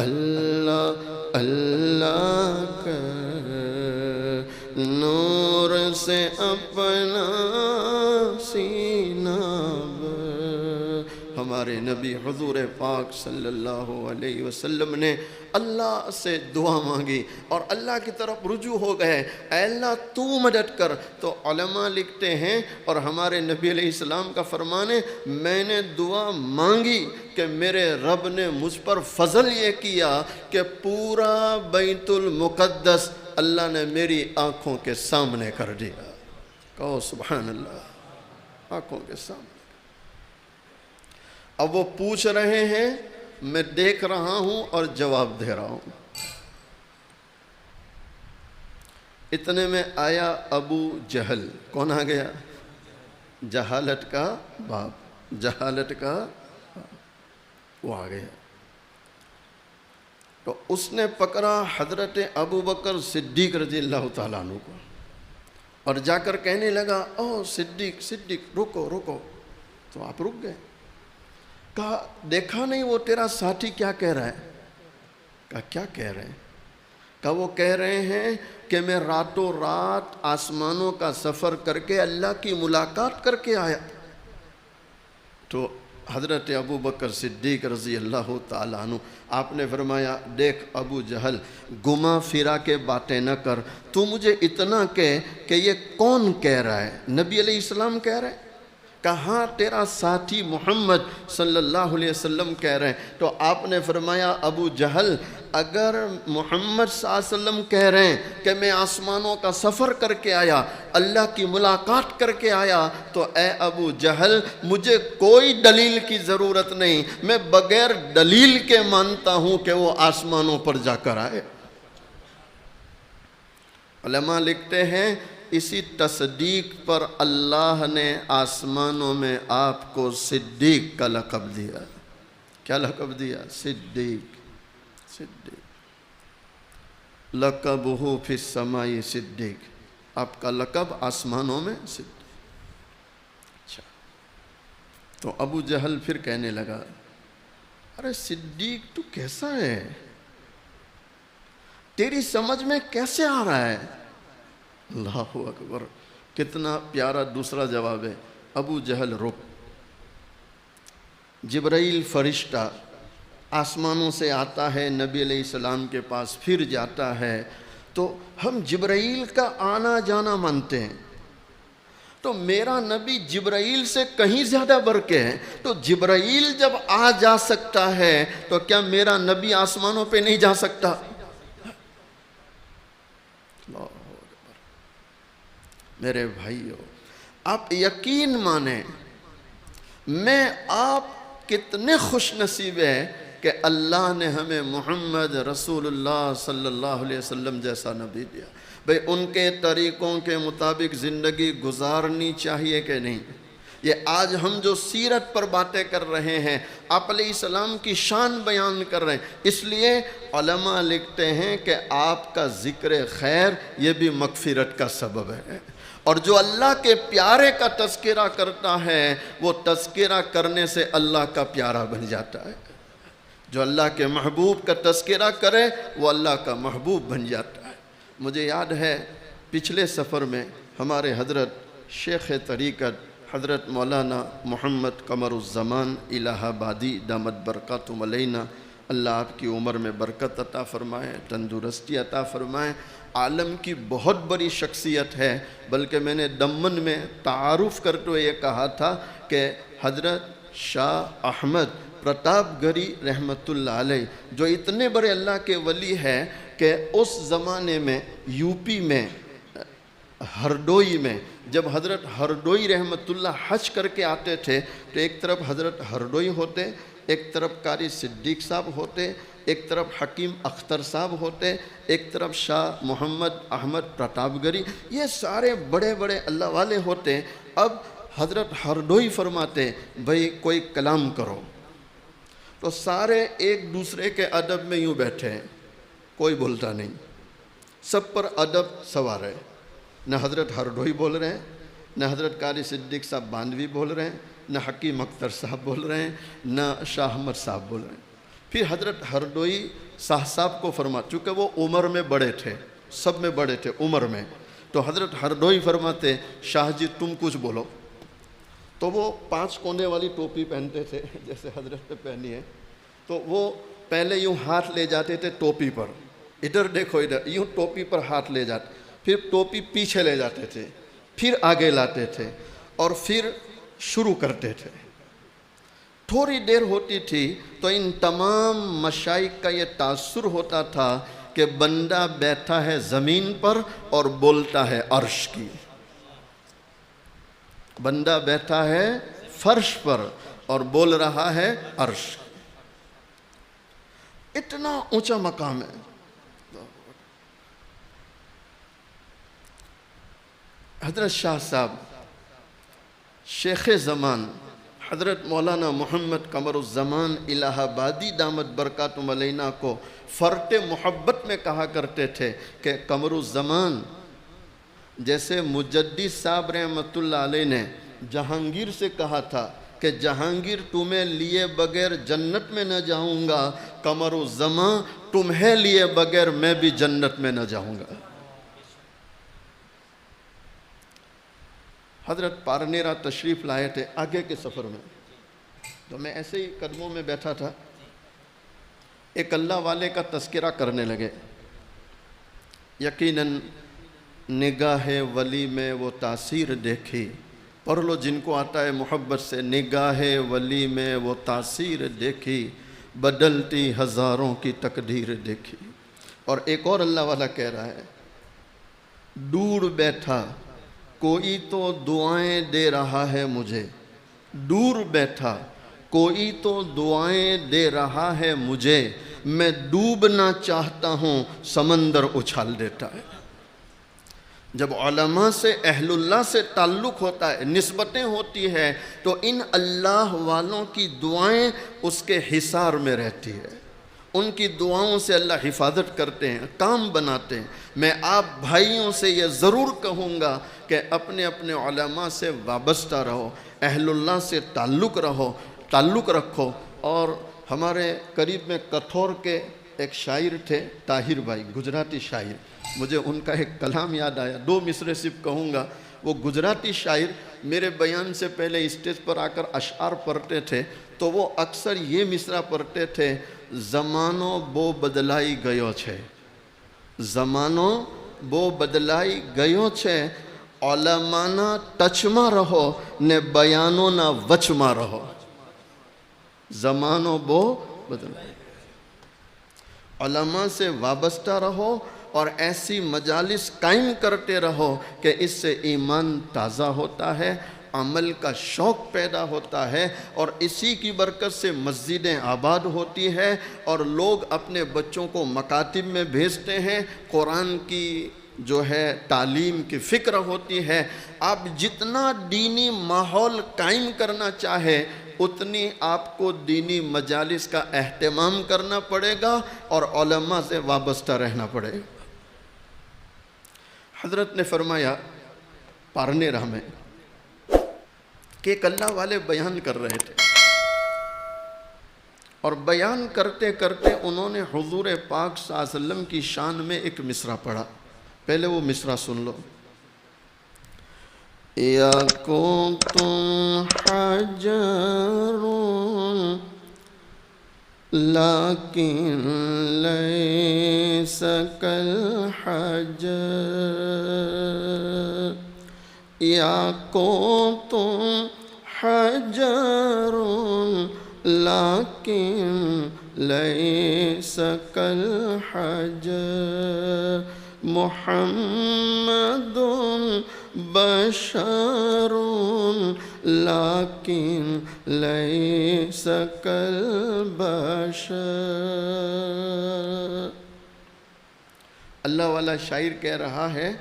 اللہ اللہ کر، نور سے اپنا سینہ بھر۔ ہمارے نبی حضور پاک صلی اللہ علیہ وسلم نے اللہ سے دعا مانگی اور اللہ کی طرف رجوع ہو گئے، اے اللہ تو مدد کر۔ تو علماء لکھتے ہیں اور ہمارے نبی علیہ السلام کا فرمان ہے، میں نے دعا مانگی کہ میرے رب نے مجھ پر فضل یہ کیا کہ پورا بیت المقدس اللہ نے میری آنکھوں کے سامنے کر دیا۔ کہو سبحان اللہ، آنکھوں کے سامنے۔ اب وہ پوچھ رہے ہیں، میں دیکھ رہا ہوں اور جواب دے رہا ہوں۔ اتنے میں آیا ابو جہل۔ کون آ گیا؟ جہالت کا باپ، جہالت کا باپ، وہ آ گیا۔ تو اس نے پکڑا حضرت ابو بکر صدیق رضی اللہ تعالیٰ عنہ کو اور جا کر کہنے لگا، او صدیق صدیق رکو رکو۔ تو آپ رک گئے۔ کہا دیکھا نہیں وہ تیرا ساتھی کیا کہہ رہا ہے؟ کہا کیا کہہ رہے ہیں؟ کہا وہ کہہ رہے ہیں کہ میں راتوں رات آسمانوں کا سفر کر کے اللہ کی ملاقات کر کے آیا۔ تو حضرت ابو بکر صدیق رضی اللہ تعالیٰ عنہ، آپ نے فرمایا دیکھ ابو جہل، گما پھرا کے باتیں نہ کر، تو مجھے اتنا کہہ کہ یہ کون کہہ رہا ہے؟ نبی علیہ السلام کہہ رہے ہیں؟ کہاں تیرا ساتھی محمد صلی اللہ علیہ وسلم کہہ رہے ہیں؟ تو آپ نے فرمایا ابو جہل، اگر محمد صلی اللہ علیہ وسلم کہہ رہے ہیں کہ میں آسمانوں کا سفر کر کے آیا، اللہ کی ملاقات کر کے آیا، تو اے ابو جہل مجھے کوئی دلیل کی ضرورت نہیں، میں بغیر دلیل کے مانتا ہوں کہ وہ آسمانوں پر جا کر آئے۔ علماء لکھتے ہیں اسی تصدیق پر اللہ نے آسمانوں میں آپ کو صدیق کا لقب دیا۔ کیا لقب دیا؟ صدیق۔ صدیق لقبہ فی السماء صدیق، آپ کا لقب آسمانوں میں صدیق۔ اچھا، تو ابو جہل پھر کہنے لگا ارے صدیق تو کیسا ہے؟ تیری سمجھ میں کیسے آ رہا ہے؟ اللہ اکبر، کتنا پیارا دوسرا جواب ہے۔ ابو جہل رک، جبرائیل فرشتہ آسمانوں سے آتا ہے نبی علیہ السلام کے پاس، پھر جاتا ہے، تو ہم جبرائیل کا آنا جانا مانتے ہیں، تو میرا نبی جبرائیل سے کہیں زیادہ بڑھ کے ہے، تو جبرائیل جب آ جا سکتا ہے تو کیا میرا نبی آسمانوں پہ نہیں جا سکتا؟ میرے بھائیو، آپ یقین مانیں، میں آپ کتنے خوش نصیب ہیں کہ اللہ نے ہمیں محمد رسول اللہ صلی اللہ علیہ وسلم جیسا نبی دیا۔ بھئی ان کے طریقوں کے مطابق زندگی گزارنی چاہیے کہ نہیں؟ یہ آج ہم جو سیرت پر باتیں کر رہے ہیں، آپ علیہ السلام کی شان بیان کر رہے ہیں، اس لیے علماء لکھتے ہیں کہ آپ کا ذکر خیر یہ بھی مغفرت کا سبب ہے، اور جو اللہ کے پیارے کا تذکرہ کرتا ہے وہ تذکرہ کرنے سے اللہ کا پیارا بن جاتا ہے، جو اللہ کے محبوب کا تذکرہ کرے وہ اللہ کا محبوب بن جاتا ہے۔ مجھے یاد ہے پچھلے سفر میں ہمارے حضرت شیخ طریقت حضرت مولانا محمد قمر الزمان الہ آبادی دامت برکاتہم علینا، اللہ آپ کی عمر میں برکت عطا فرمائے، تندرستی عطا فرمائے، عالم کی بہت بڑی شخصیت ہے، بلکہ میں نے دمن میں تعارف کرتے ہوئے یہ کہا تھا کہ حضرت شاہ احمد پرتاپ گری رحمت اللہ علیہ جو اتنے بڑے اللہ کے ولی ہیں کہ اس زمانے میں یو پی میں ہردوئی میں جب حضرت ہردوئی رحمت اللہ حج کر کے آتے تھے تو ایک طرف حضرت ہردوئی ہوتے، ایک طرف قاری صدیق صاحب ہوتے، ایک طرف حکیم اختر صاحب ہوتے، ایک طرف شاہ محمد احمد پرتاپ گری، یہ سارے بڑے بڑے اللہ والے ہوتے۔ اب حضرت ہردوئی فرماتے بھئی کوئی کلام کرو، تو سارے ایک دوسرے کے ادب میں یوں بیٹھے ہیں، کوئی بولتا نہیں، سب پر ادب سوار ہے، نہ حضرت ہردوئی بول رہے ہیں، نہ حضرت قاری صدیق صاحب باندوی بول رہے ہیں، نہ حکیم اختر صاحب بول رہے ہیں، نہ شاہ احمد صاحب بول رہے ہیں۔ پھر حضرت ہردوئی صاحب کو فرما، چونکہ وہ عمر میں بڑے تھے، سب میں بڑے تھے عمر میں، تو حضرت ہردوئی فرماتے شاہ جی تم کچھ بولو، تو وہ 5 کونے والی ٹوپی پہنتے تھے جیسے حضرت نے پہنی ہے، تو وہ پہلے یوں ہاتھ لے جاتے تھے ٹوپی پر، ادھر دیکھو ادھر، یوں ٹوپی پر ہاتھ لے جاتے، پھر ٹوپی پیچھے لے جاتے تھے، پھر آگے لاتے تھے، اور پھر شروع کرتے تھے۔ تھوڑی دیر ہوتی تھی تو ان تمام مشائخ کا یہ تاثر ہوتا تھا کہ بندہ بیٹھا ہے زمین پر اور بولتا ہے عرش کی، بندہ بیٹھا ہے فرش پر اور بول رہا ہے عرش، اتنا اونچا مقام ہے۔ حضرت شاہ صاحب شیخ زمان حضرت مولانا محمد قمر الزمان الہ آبادی دامت برکاتہم علینا کو فرط محبت میں کہا کرتے تھے کہ قمر الزمان، جیسے مجدد صاحب رحمت اللہ علیہ نے جہانگیر سے کہا تھا کہ جہانگیر تمہیں لیے بغیر جنت میں نہ جاؤں گا، قمر الزمان تمہیں لیے بغیر میں بھی جنت میں نہ جاؤں گا۔ حضرت پارنیرا تشریف لائے تھے آگے کے سفر میں، تو میں ایسے ہی قدموں میں بیٹھا تھا، ایک اللہ والے کا تذکرہ کرنے لگے. یقیناً نگاہ ولی میں وہ تاثیر دیکھی. پڑھ لو جن کو آتا ہے محبت سے. نگاہ ولی میں وہ تاثیر دیکھی، بدلتی ہزاروں کی تقدیر دیکھی. اور ایک اور اللہ والا کہہ رہا ہے، دور بیٹھا کوئی تو دعائیں دے رہا ہے مجھے، دور بیٹھا کوئی تو دعائیں دے رہا ہے مجھے، میں ڈوبنا چاہتا ہوں سمندر اچھال دیتا ہے. جب علماء سے، اہل اللہ سے تعلق ہوتا ہے، نسبتیں ہوتی ہے، تو ان اللہ والوں کی دعائیں اس کے حصار میں رہتی ہے. ان کی دعاؤں سے اللہ حفاظت کرتے ہیں، کام بناتے ہیں. میں آپ بھائیوں سے یہ ضرور کہوں گا کہ اپنے اپنے علماء سے وابستہ رہو، اہل اللہ سے تعلق رکھو. اور ہمارے قریب میں کتھور کے ایک شاعر تھے، طاہر بھائی، گجراتی شاعر. مجھے ان کا ایک کلام یاد آیا، 2 مصرے صرف کہوں گا. وہ گجراتی شاعر میرے بیان سے پہلے اسٹیج پر آ کر اشعار پڑھتے تھے، تو وہ اکثر یہ مصرع پڑھتے تھے، زمانو بو بدلائی گیو چھے، زمانو بو بدلائی گیو چھے، علمانا ٹچما رہو نے بیانو نہ وچما رہو. زمانو بو بدلائی، علماء سے وابستہ رہو اور ایسی مجالس قائم کرتے رہو کہ اس سے ایمان تازہ ہوتا ہے، عمل کا شوق پیدا ہوتا ہے، اور اسی کی برکت سے مسجدیں آباد ہوتی ہے اور لوگ اپنے بچوں کو مکاتب میں بھیجتے ہیں. قرآن کی جو ہے تعلیم کی فکر ہوتی ہے. آپ جتنا دینی ماحول قائم کرنا چاہے اتنی آپ کو دینی مجالس کا اہتمام کرنا پڑے گا اور علماء سے وابستہ رہنا پڑے گا. حضرت نے فرمایا پارنیرا میں کہ ایک اللہ والے بیان کر رہے تھے، اور بیان کرتے کرتے انہوں نے حضور پاک صلی اللہ علیہ وسلم کی شان میں ایک مصرع پڑھا. پہلے وہ مصرع سن لو. یا کنتم حجر لیکن لیس کالحجر، یا کنتم حجر لیکن لیس کالحجر، محمد بشر لیکن لیس کالبشر. اللہ والا شاعر کہہ رہا ہے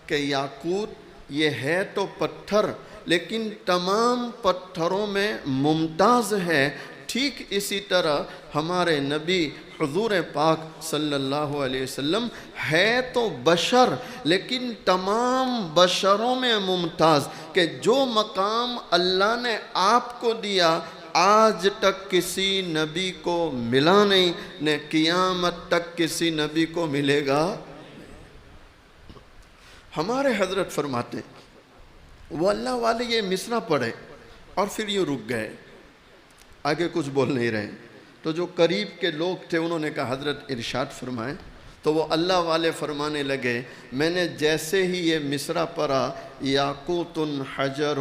کہ یاقوت یہ ہے تو پتھر، لیکن تمام پتھروں میں ممتاز ہے. ٹھیک اسی طرح ہمارے نبی حضور پاک صلی اللہ علیہ وسلم ہے تو بشر، لیکن تمام بشروں میں ممتاز، کہ جو مقام اللہ نے آپ کو دیا آج تک کسی نبی کو ملا نہیں، نہ قیامت تک کسی نبی کو ملے گا. ہمارے حضرت فرماتے وہ اللہ والے یہ مصرع پڑھے اور پھر یہ رک گئے، آگے کچھ بول نہیں رہے. تو جو قریب کے لوگ تھے انہوں نے کہا حضرت ارشاد فرمائیں. تو وہ اللہ والے فرمانے لگے میں نے جیسے ہی یہ مصرع پڑھا، یاقوت حجر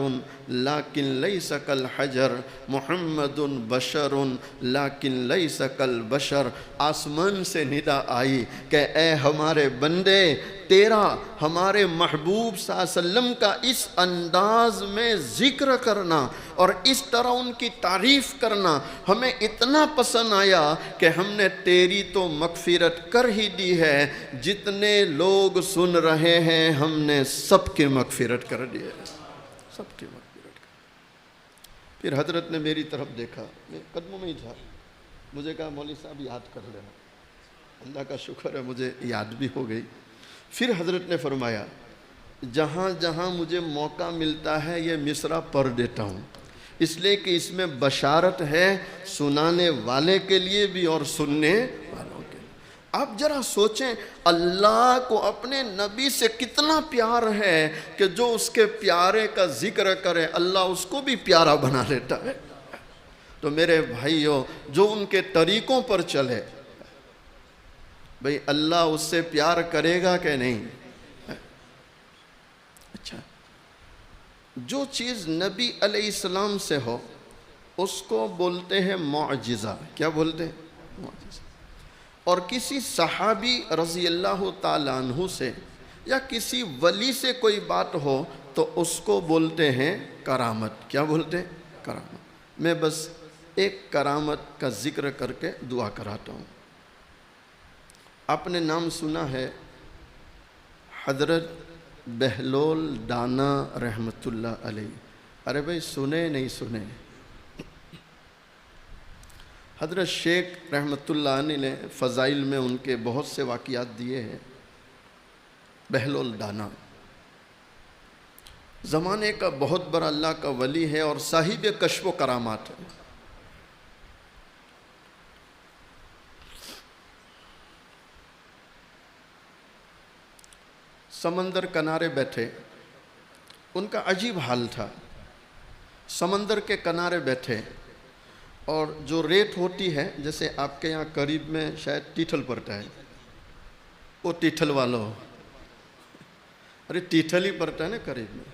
لیکن لیس کالحجر، محمد بشر لیکن لیس کالبشر، آسمان سے ندا آئی کہ اے ہمارے بندے، تیرا ہمارے محبوب صلی اللہ علیہ وسلم کا اس انداز میں ذکر کرنا اور اس طرح ان کی تعریف کرنا ہمیں اتنا پسند آیا کہ ہم نے تیری تو مغفرت کر ہی دی ہے، جتنے لوگ سن رہے ہیں ہم نے سب کی مغفرت کر دی ہے، سب کی مغفرت کر. پھر حضرت نے میری طرف دیکھا، میں قدموں میں ہی تھا، مجھے کہا مولوی صاحب یاد کر لینا. اللہ کا شکر ہے مجھے یاد بھی ہو گئی. پھر حضرت نے فرمایا جہاں جہاں مجھے موقع ملتا ہے یہ مصرع پڑھ دیتا ہوں، اس لیے کہ اس میں بشارت ہے سنانے والے کے لیے بھی اور سننے والوں کے لیے. آپ ذرا سوچیں اللہ کو اپنے نبی سے کتنا پیار ہے کہ جو اس کے پیارے کا ذکر کرے اللہ اس کو بھی پیارا بنا لیتا ہے. تو میرے بھائیوں جو ان کے طریقوں پر چلے، بھئی اللہ اس سے پیار کرے گا کہ نہیں؟ اچھا، جو چیز نبی علیہ السلام سے ہو اس کو بولتے ہیں معجزہ. کیا بولتے ہیں؟ معجزہ. اور کسی صحابی رضی اللہ تعالیٰ عنہ سے یا کسی ولی سے کوئی بات ہو تو اس کو بولتے ہیں کرامت. کیا بولتے ہیں؟ کرامت. میں بس ایک کرامت کا ذکر کر کے دعا کراتا ہوں. آپ نے نام سنا ہے حضرت بہلول ڈانا رحمۃ اللہ علیہ. ارے بھائی سنے نہیں سنے؟ حضرت شیخ رحمۃ اللہ علیہ نے فضائل میں ان کے بہت سے واقعات دیے ہیں. بہلول ڈانا زمانے کا بہت بڑا اللہ کا ولی ہے اور صاحب کشف و کرامات ہے. سمندر کنارے بیٹھے، ان کا عجیب حال تھا. سمندر کے کنارے بیٹھے اور جو ریت ہوتی ہے، جیسے آپ کے یہاں قریب میں شاید ٹیٹھل پڑتا ہے، وہ ٹیٹھل والوں، ارے ٹیٹھل ہی پڑتا ہے نا قریب میں،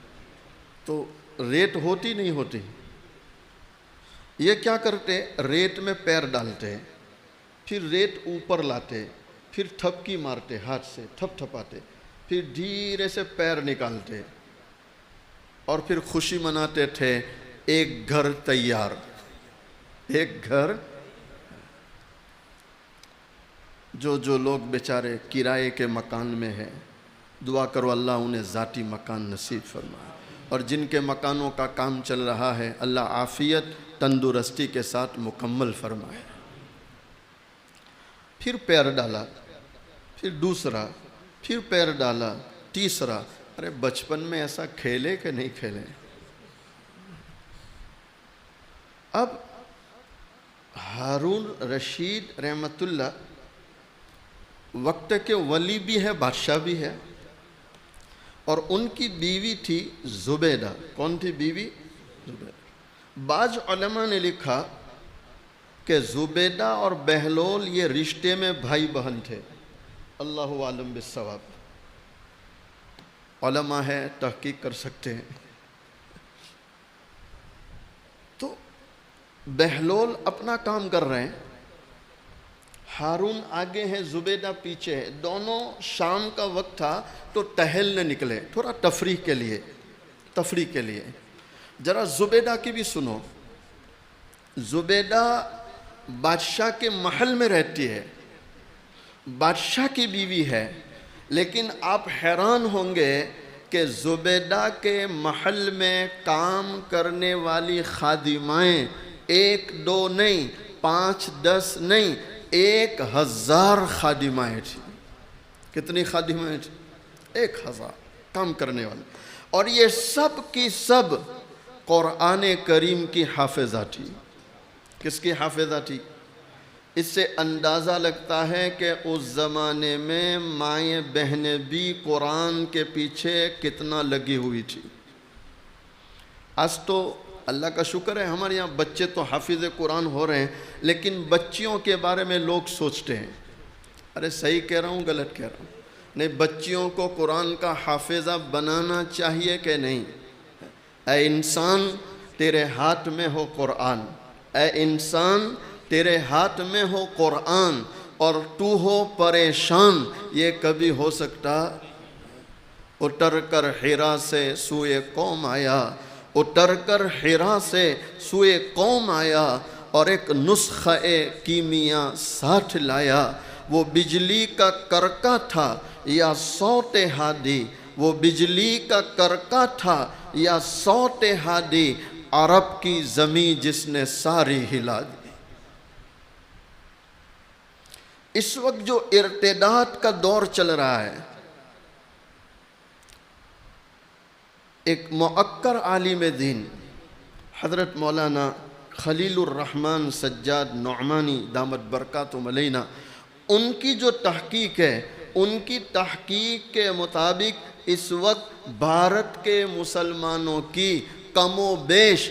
تو ریت ہوتی نہیں ہوتی. یہ کیا کرتے؟ ریت میں پیر ڈالتے، پھر ریت اوپر لاتے، پھر تھپکی مارتے، ہاتھ سے تھپ تھپاتے، پھر دھیرے سے پیر نکالتے اور پھر خوشی مناتے تھے، ایک گھر تیار. ایک گھر. جو لوگ بیچارے کرائے کے مکان میں ہیں، دعا کرو اللہ انہیں ذاتی مکان نصیب فرمائے، اور جن کے مکانوں کا کام چل رہا ہے اللہ عافیت تندرستی کے ساتھ مکمل فرمائے. پھر پیر ڈالا، پھر دوسرا، پھر پیر ڈالا، تیسرا. ارے بچپن میں ایسا کھیلے کہ نہیں کھیلے؟ اب ہارون رشید رحمت اللہ وقت کے ولی بھی ہے، بادشاہ بھی ہے، اور ان کی بیوی تھی زبیدہ. کون تھی بیوی؟ زبیدہ. بعض علماء نے لکھا کہ زبیدہ اور بہلول یہ رشتے میں بھائی بہن تھے. اللہ عالم بالصواب. علماء ہے، تحقیق کر سکتے ہیں. تو بہلول اپنا کام کر رہے ہیں، ہارون آگے ہیں، زبیدہ پیچھے ہے. دونوں شام کا وقت تھا تو ٹہلنے نکلے، تھوڑا تفریح کے لیے. ذرا زبیدہ کی بھی سنو. زبیدہ بادشاہ کے محل میں رہتی ہے، بادشاہ کی بیوی ہے، لیکن آپ حیران ہوں گے کہ زبیدہ کے محل میں کام کرنے والی خادمائیں 1 2 نہیں، 5 10 نہیں، 1000 خادمائیں تھیں. کتنی خادمائیں تھیں؟ 1000 کام کرنے والی. اور یہ سب کی سب قرآن کریم کی حافظہ تھی. کس کی حافظہ تھی؟ اس سے اندازہ لگتا ہے کہ اس زمانے میں مائیں بہنیں بھی قرآن کے پیچھے کتنا لگی ہوئی تھی. آج تو اللہ کا شکر ہے ہمارے یہاں بچے تو حافظ قرآن ہو رہے ہیں، لیکن بچیوں کے بارے میں لوگ سوچتے ہیں ارے صحیح کہہ رہا ہوں غلط کہہ رہا ہوں؟ نہیں، بچیوں کو قرآن کا حافظہ بنانا چاہیے کہ نہیں؟ اے انسان تیرے ہاتھ میں ہو قرآن، اے انسان تیرے ہاتھ میں ہو قرآن، اور تو ہو پریشان. یہ کبھی ہو سکتا؟ اتر کر حرا سے سوئے قوم آیا، اتر کر حرا سے سوئے قوم آیا، اور ایک نسخہ کیمیا ساتھ لایا. وہ بجلی کا کرکا تھا یا صوت ہادی، وہ بجلی کا کرکا تھا یا صوت ہادی، عرب کی زمین جس نے ساری ہلا دی. اس وقت جو ارتداد کا دور چل رہا ہے، ایک مؤکر عالم دین حضرت مولانا خلیل الرحمن سجاد نعمانی دامت برکاتہم علینا، ان کی جو تحقیق ہے، ان کی تحقیق کے مطابق اس وقت بھارت کے مسلمانوں کی کم و بیش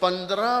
15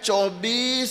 24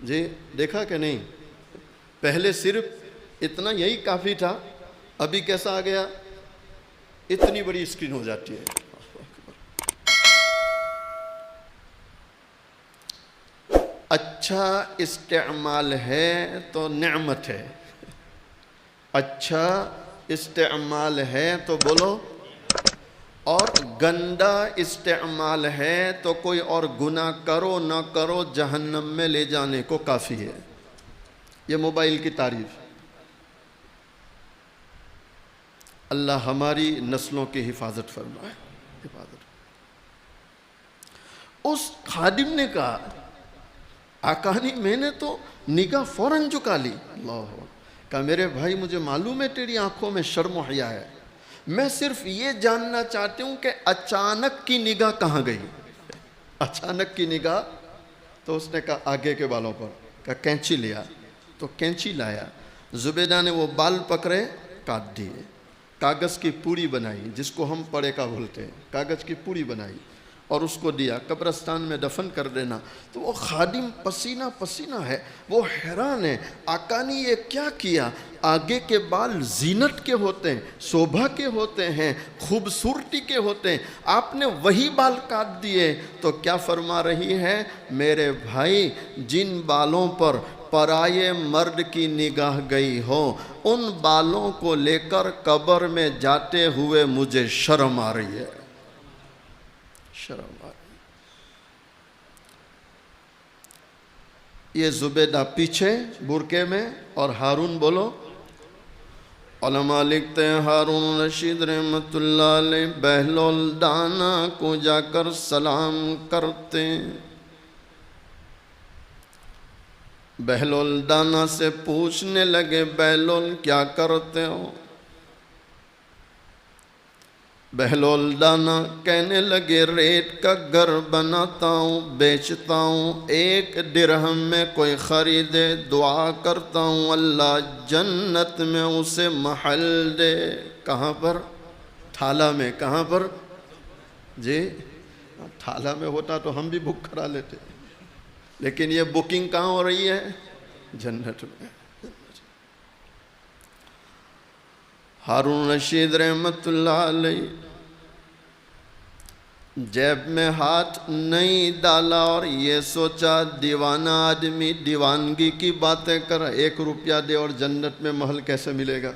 جی دیکھا کہ نہیں؟ پہلے صرف اتنا یہی کافی تھا، ابھی کیسا آ گیا؟ اتنی بڑی اسکرین ہو جاتی ہے۔ اچھا استعمال ہے تو نعمت ہے، اچھا استعمال ہے تو بولو، اور گندا استعمال ہے تو کوئی اور گناہ کرو نہ کرو جہنم میں لے جانے کو کافی ہے۔ یہ موبائل کی تعریف۔ اللہ ہماری نسلوں کی حفاظت فرمائے۔ اس خادم نے کہا، آقا نے، میں نے تو نگاہ فوراً جھکا لی۔ اللہ، کہا میرے بھائی مجھے معلوم ہے تیری آنکھوں میں شرم و حیا ہے، میں صرف یہ جاننا چاہتی ہوں کہ اچانک کی نگاہ کہاں گئی؟ اچانک کی نگاہ؟ تو اس نے کہا آگے کے بالوں پر۔ کہا کینچی لیا، تو کینچی لایا، زبیدہ نے وہ بال پکڑے، کاٹ دیے، کاغذ کی پوری بنائی، جس کو ہم پڑے کا بولتے ہیں، کاغذ کی پوری بنائی اور اس کو دیا قبرستان میں دفن کر دینا۔ تو وہ خادم پسینہ پسینہ ہے، وہ حیران ہے، آقا نے یہ کیا کیا؟ آگے کے بال زینت کے ہوتے ہیں، شوبھا کے ہوتے ہیں، خوبصورتی کے ہوتے ہیں، آپ نے وہی بال کاٹ دیے۔ تو کیا فرما رہی ہے؟ میرے بھائی، جن بالوں پر پرائے مرد کی نگاہ گئی ہو، ان بالوں کو لے کر قبر میں جاتے ہوئے مجھے شرم آ رہی ہے، شرم آ رہی ہے۔ یہ زبیدہ پیچھے برقعے میں، اور ہارون بولو۔ علماء لکھتے ہیں ہارون رشید رحمت اللہ علیہ بہلول دانا کو جا کر سلام کرتے، بہلول دانا سے پوچھنے لگے، بہلول کیا کرتے ہو؟ بہلول دانا کہنے لگے، ریت کا گھر بناتا ہوں، بیچتا ہوں، 1 درہم میں کوئی خریدے، دعا کرتا ہوں اللہ جنت میں اسے محل دے۔ کہاں پر؟ تھالہ میں۔ کہاں پر؟ جی تھالہ میں ہوتا تو ہم بھی بک کرا لیتے، لیکن یہ بکنگ کہاں ہو رہی ہے؟ جنت میں۔ ہارون رشید رحمت اللہ علیہ جیب میں ہاتھ نہیں ڈالا اور یہ سوچا دیوانہ آدمی دیوانگی کی باتیں کر، 1 روپیہ دے اور جنت میں محل کیسے ملے گا؟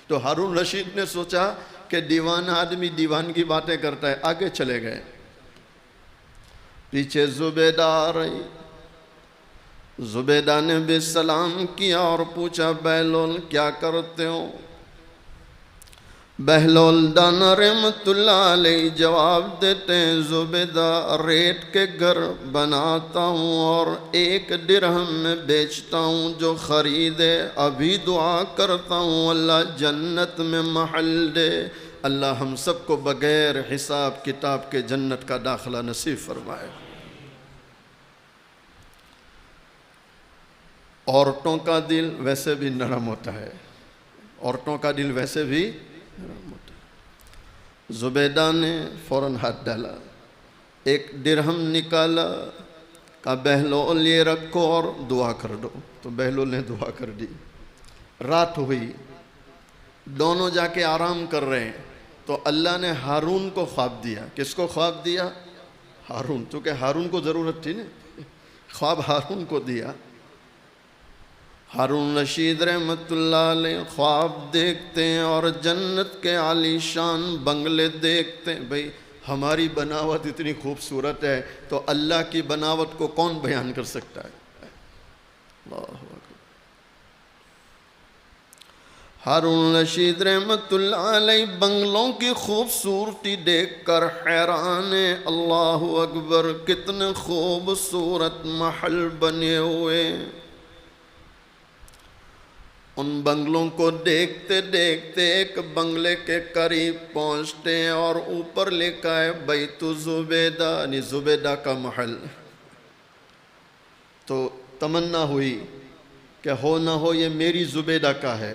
تو ہارون رشید نے سوچا کہ دیوانہ آدمی دیوانگی باتیں کرتا ہے، آگے چلے گئے۔ پیچھے زبیدہ آ رہی، زبیدہ نے بھی سلام کیا اور پوچھا بہلول کیا کرتے ہو؟ بہلول دانا رحمت اللہ علیہ جواب دیتے ہیں، زبیدہ ریت کے گھر بناتا ہوں اور 1 درہم میں بیچتا ہوں، جو خریدے ابھی دعا کرتا ہوں اللہ جنت میں محل دے۔ اللہ ہم سب کو بغیر حساب کتاب کے جنت کا داخلہ نصیب فرمائے۔ عورتوں کا دل ویسے بھی نرم ہوتا ہے، عورتوں کا دل ویسے بھی نرم ہوتا ہے۔ زبیدہ نے فوراً ہاتھ ڈالا، 1 درہم نکالا، کہا بہلول یہ رکھو اور دعا کر دو۔ تو بہلول نے دعا کر دی۔ رات ہوئی، دونوں جا کے آرام کر رہے ہیں، تو اللہ نے ہارون کو خواب دیا۔ کس کو خواب دیا؟ ہارون، چونکہ ہارون کو ضرورت تھی نا، خواب ہارون کو دیا۔ ہارون رشید رحمت اللہ علیہ خواب دیکھتے ہیں اور جنت کے عالی شان بنگلے دیکھتے ہیں۔ بھئی ہماری بناوٹ اتنی خوبصورت ہے تو اللہ کی بناوٹ کو کون بیان کر سکتا ہے؟ اللہ اکبر۔ ہارون رشید رحمت اللہ علیہ بنگلوں کی خوبصورتی دیکھ کر حیران ہے۔ اللہ اکبر، کتنے خوبصورت محل بنے ہوئے۔ ان بنگلوں کو دیکھتے دیکھتے ایک بنگلے کے قریب پہنچتے ہیں اور اوپر لکھا ہے بیت زبیدہ، یعنی زبیدہ کا محل۔ تو تمنا ہوئی کہ ہو نہ ہو یہ میری زبیدہ کا ہے۔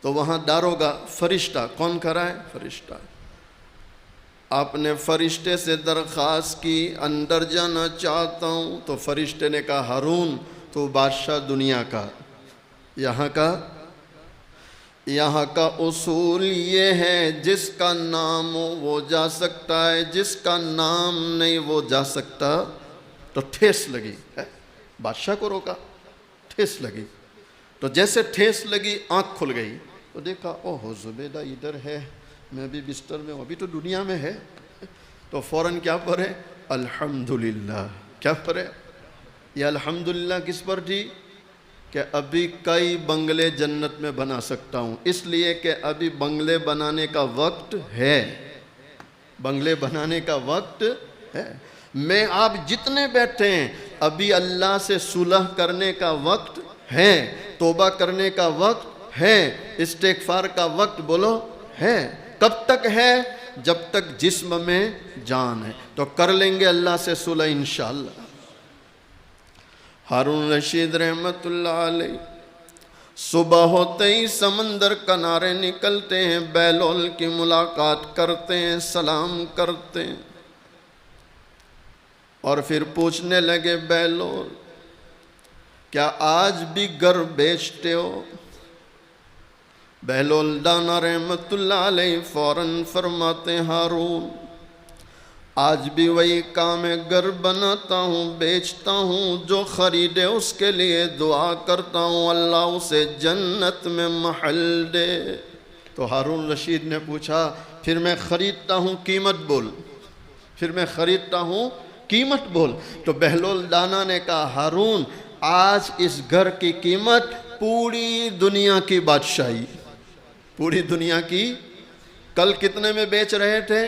تو وہاں داروغہ فرشتہ، کون کھڑا ہے؟ فرشتہ۔ آپ نے فرشتے سے درخواست کی اندر جانا چاہتا ہوں، تو فرشتے نے کہا ہارون تو بادشاہ دنیا کا، یہاں کا اصول یہ ہے جس کا نام ہو وہ جا سکتا ہے، جس کا نام نہیں وہ جا سکتا۔ تو ٹھیس لگی، بادشاہ کو روکا، ٹھیس لگی، تو جیسے ٹھیس لگی آنکھ کھل گئی، تو دیکھا اوہ زبیدہ ادھر ہے، میں بھی بستر میں ہوں، ابھی تو دنیا میں ہے، تو فوراً کیا پڑھے؟ الحمدللہ۔ کیا پڑھے؟ یہ الحمدللہ کس پر تھی؟ کہ ابھی کئی بنگلے جنت میں بنا سکتا ہوں، اس لیے کہ ابھی بنگلے بنانے کا وقت ہے، بنگلے بنانے کا وقت ہے۔ میں آپ جتنے بیٹھے ہیں ابھی اللہ سے صلح کرنے کا وقت ہے، توبہ کرنے کا وقت ہے، استغفار کا وقت بولو ہے۔ کب تک ہے؟ جب تک جسم میں جان ہے، تو کر لیں گے اللہ سے صلح انشاءاللہ۔ ہارون رشید رحمت اللہ علیہ صبح ہوتے ہی سمندر کنارے نکلتے ہیں، بہلول کی ملاقات کرتے ہیں، سلام کرتے ہیں، اور پھر پوچھنے لگے بہلول کیا آج بھی گھر بیچتے ہو؟ بہلول دانا رحمت اللہ علیہ فوراً فرماتے ہیں ہارون آج بھی وہی کام ہے، گھر بناتا ہوں، بیچتا ہوں، جو خریدے اس کے لیے دعا کرتا ہوں اللہ اسے جنت میں محل دے۔ تو ہارون رشید نے پوچھا پھر میں خریدتا ہوں قیمت بول، پھر میں خریدتا ہوں قیمت بول۔ تو بہلول دانا نے کہا ہارون آج اس گھر کی قیمت پوری دنیا کی بادشاہی، پوری دنیا کی۔ کل کتنے میں بیچ رہے تھے؟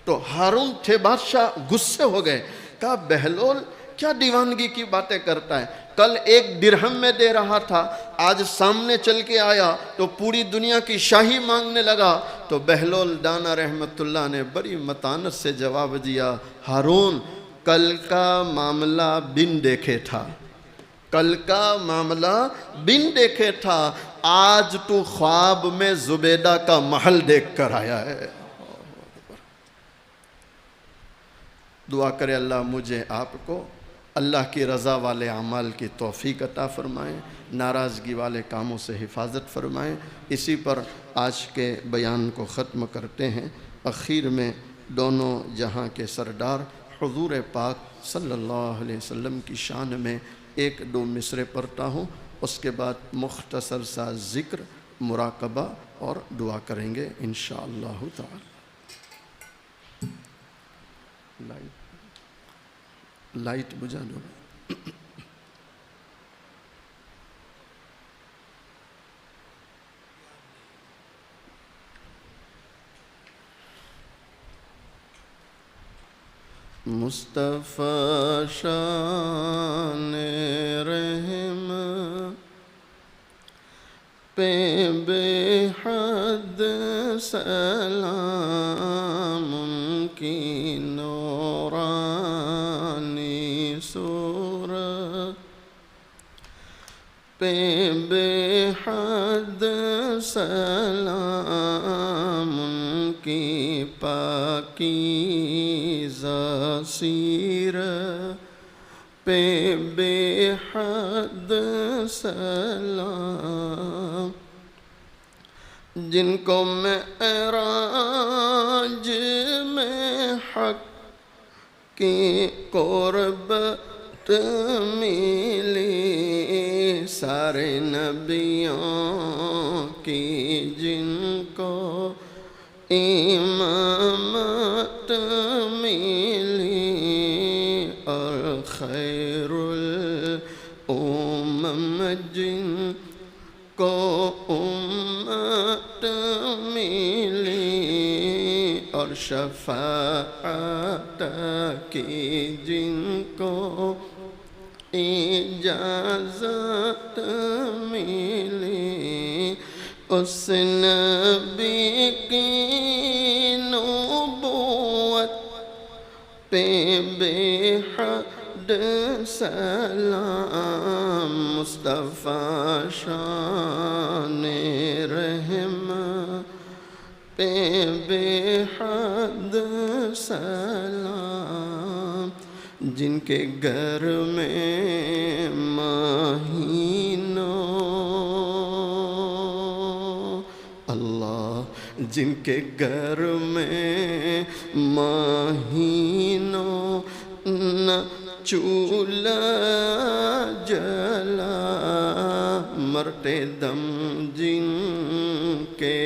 تو ہارون تھے بادشاہ، غصے ہو گئے، کہا بہلول کیا دیوانگی کی باتیں کرتا ہے، کل 1 درہم میں دے رہا تھا، آج سامنے چل کے آیا تو پوری دنیا کی شاہی مانگنے لگا۔ تو بہلول دانا رحمت اللہ نے بڑی متانت سے جواب دیا ہارون کل کا معاملہ بن دیکھے تھا، کل کا معاملہ بن دیکھے تھا، آج تو خواب میں زبیدہ کا محل دیکھ کر آیا ہے۔ دعا کرے اللہ مجھے آپ کو اللہ کی رضا والے اعمال کی توفیق عطا فرمائیں، ناراضگی والے کاموں سے حفاظت فرمائیں۔ اسی پر آج کے بیان کو ختم کرتے ہیں۔ اخیر میں دونوں جہاں کے سردار حضور پاک صلی اللہ علیہ وسلم کی شان میں 1-2 مصرے پڑھتا ہوں، اس کے بعد مختصر سا ذکر، مراقبہ اور دعا کریں گے انشاءاللہ تعالی۔ لائٹ بجھا دو۔ مصطفیٰ شان رحم پہ بے حد سلام، ان کی نورانی صورت پہ بے حد سلام، ان کی پاکیزہ سیرت پہ بے حد سلام، جن کو معراج میں حق کی قربت ملی، سارے نبیوں کی جن کو امامت ملی، اور خیر الامم جن کو امت ملی، اور شفاعت کی جن کو اجازت ملی، اس نبی کی نبوت پہ بے حد سلام، مصطفیٰ شان رحم پہ بے حد سلام، جن کے گھر میں مہینوں اللہ، جن کے گھر میں مہینوں نہ چولہا جلا، مرتے دم جن کے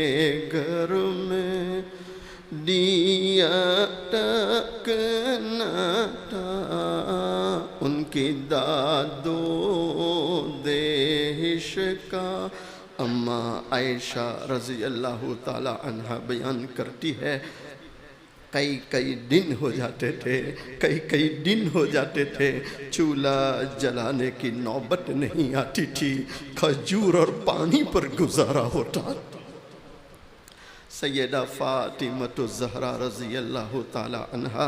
گھر میں دیا ٹکنا تھا، ان کی داد و دہش کا اماں عائشہ رضی اللہ تعالی عنہ بیان کرتی ہے، کئی دن ہو جاتے تھے، کئی دن ہو جاتے تھے، چولہا جلانے کی نوبت نہیں آتی تھی، کھجور اور پانی پر گزارا ہوتا۔ سیدہ فاطمہ الزہرا رضی اللہ تعالی عنہا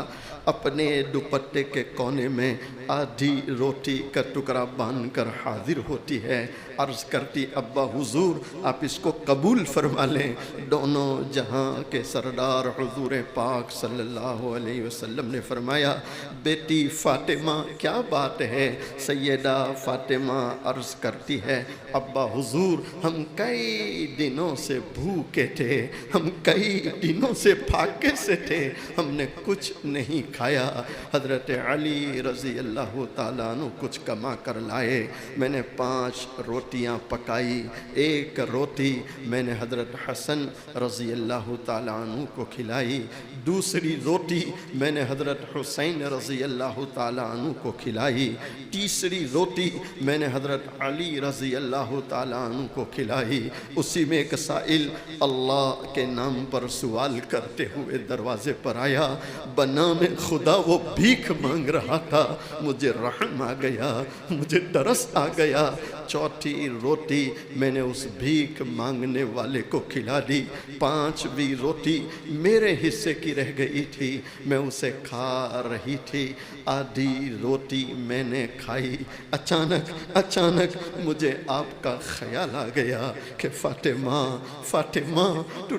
اپنے دوپٹے کے کونے میں آدھی روٹی کا ٹکڑا باندھ کر حاضر ہوتی ہے، عرض کرتی ابا حضور آپ اس کو قبول فرما لیں۔ دونوں جہاں کے سردار حضور پاک صلی اللہ علیہ وسلم نے فرمایا بیٹی فاطمہ کیا بات ہے؟ سیدہ فاطمہ عرض کرتی ہے ابا حضور ہم کئی دنوں سے بھوکے تھے، ہم کئی دنوں سے پھاکے سے تھے، ہم نے کچھ نہیں کھایا۔ حضرت علی رضی اللہ تعالیٰ عنہ کچھ کما کر لائے، میں نے 5 روٹیاں پکائی، 1 روٹی میں نے حضرت حسن رضی اللہ تعالیٰ عنہ کو کھلائی، دوسری روٹی میں نے حضرت حسین رضی اللہ تعالیٰ عنہ کو کھلائی، تیسری روٹی میں نے حضرت علی رضی اللہ تعالیٰ عنہ کو کھلائی۔ اسی میں ایک سائل اللہ کے نام پر سوال کرتے ہوئے دروازے پر آیا، بنام خدا وہ بھیک مانگ رہا تھا، مجھے رحم آ گیا، مجھے ترس آ گیا، چوتھی روٹی میں نے اس بھیک مانگنے والے کو کھلا دی، 5ویں روٹی میرے حصے کی رہ گئی تھی، میں اسے کھا رہی تھی، آدھی روٹی میں نے کھائی، اچانک مجھے آپ کا خیال آ گیا کہ فاطمہ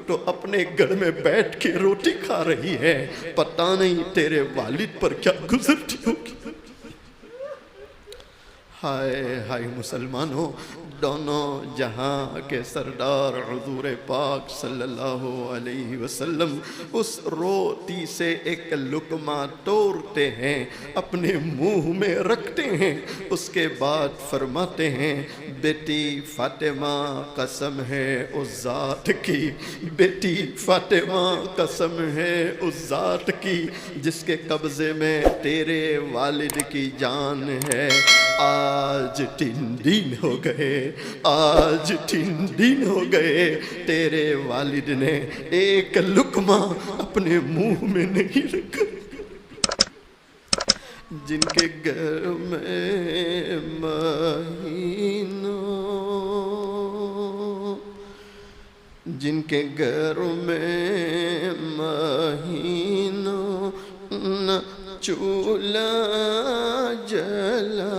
تو اپنے گھر میں بیٹھ کے روٹی کھا رہی ہے، پتہ نہیں تیرے والد پر کیا گزرتی ہوگی۔ ہائے مسلمانوں، دونوں جہاں کے سردار حضور پاک صلی اللہ علیہ وسلم اس روٹی سے ایک لقمہ توڑتے ہیں، اپنے منہ میں رکھتے ہیں، اس کے بعد فرماتے ہیں بیٹی فاطمہ قسم ہے اس ذات کی، بیٹی فاطمہ قسم ہے اس ذات کی جس کے قبضے میں تیرے والد کی جان ہے، آج 3 دن ہو گئے تیرے والد نے ایک لقمہ اپنے منہ میں نہیں رکھا۔ جن کے گھر میں مہینوں نہ چولہا جلا،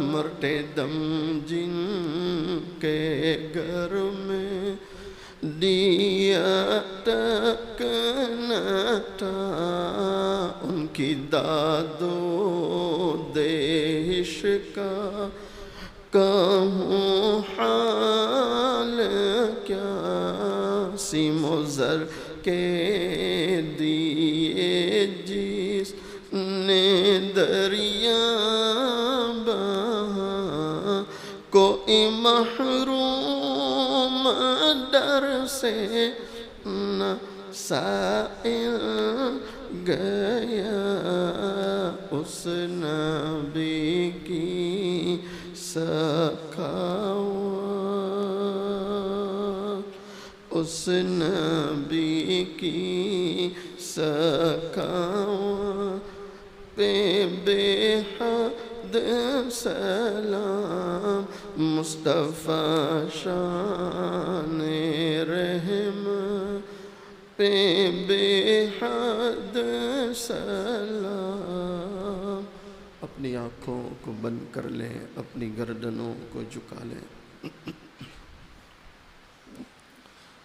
مرتے دم جن کے گھر میں دیا ٹکنا تھا، ان کی داد و دہش کا کہوں حال کیا، سیم و زر کے دیے جس نے دریا بہا، کوئی محروم در سے نہ سائل گیا، اس نبی کی سخاوت، اس نبی کی سخاوت پہ بے حد سلام، مصطفیٰ شان رحمت پہ بے حد سلام۔ اپنی آنکھوں کو بند کر لیں، اپنی گردنوں کو جھکا لیں۔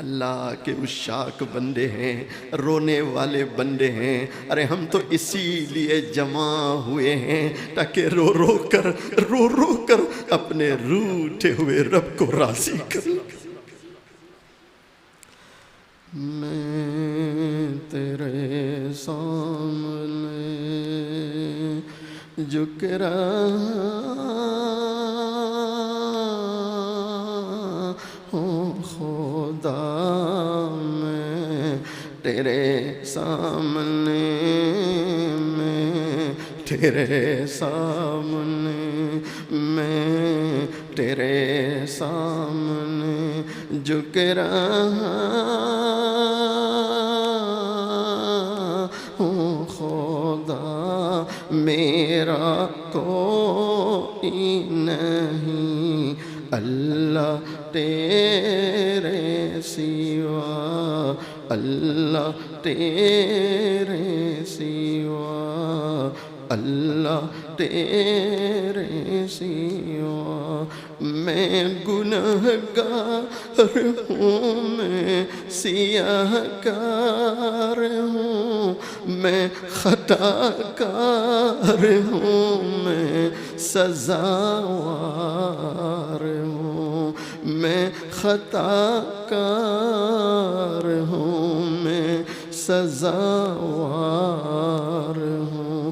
اللہ کے عشاق بندے ہیں، رونے والے بندے ہیں۔ ارے ہم تو اسی لیے جمع ہوئے ہیں تاکہ رو رو کر اپنے روٹھے ہوئے رب کو راضی کریں۔ میں تیرے سامنے جھک رہا ہوں خدا، میں تیرے سامنے، میں تیرے سامنے، میں تیرے سامنے جھک رہا ہوں خدا، میرا کوئی نہیں اللہ تیرے سوا، اللہ تیرے سوا، اللہ تیرے سوا۔ میں گنہگار ہوں، میں سیاہ کار ہوں، میں خطا کار ہوں، میں سزاوار ہوں، میں خطا کار ہوں، میں سزاوار ہوں۔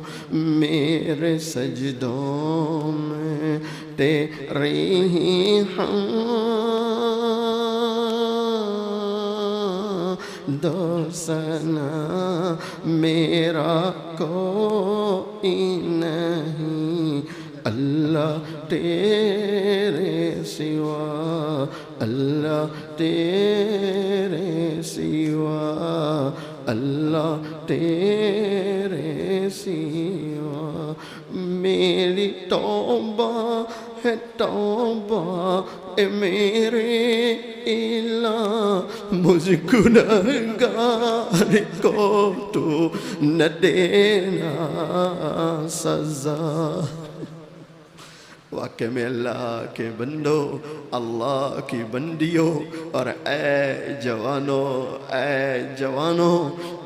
میرے سجدوں میں تیری ہی حمد و ثنا، میرا کوئی نہیں اللہ تیرے سوا، اللہ تیرے سوا، اللہ تیرے سوا۔ میری توبہ ہے توبہ اے میرے الہ، مجھ گنہگار کو تو نہ دینا سزا۔ واقع میں اللہ کے بندو، اللہ کی بندیوں، اور اے جوانوں،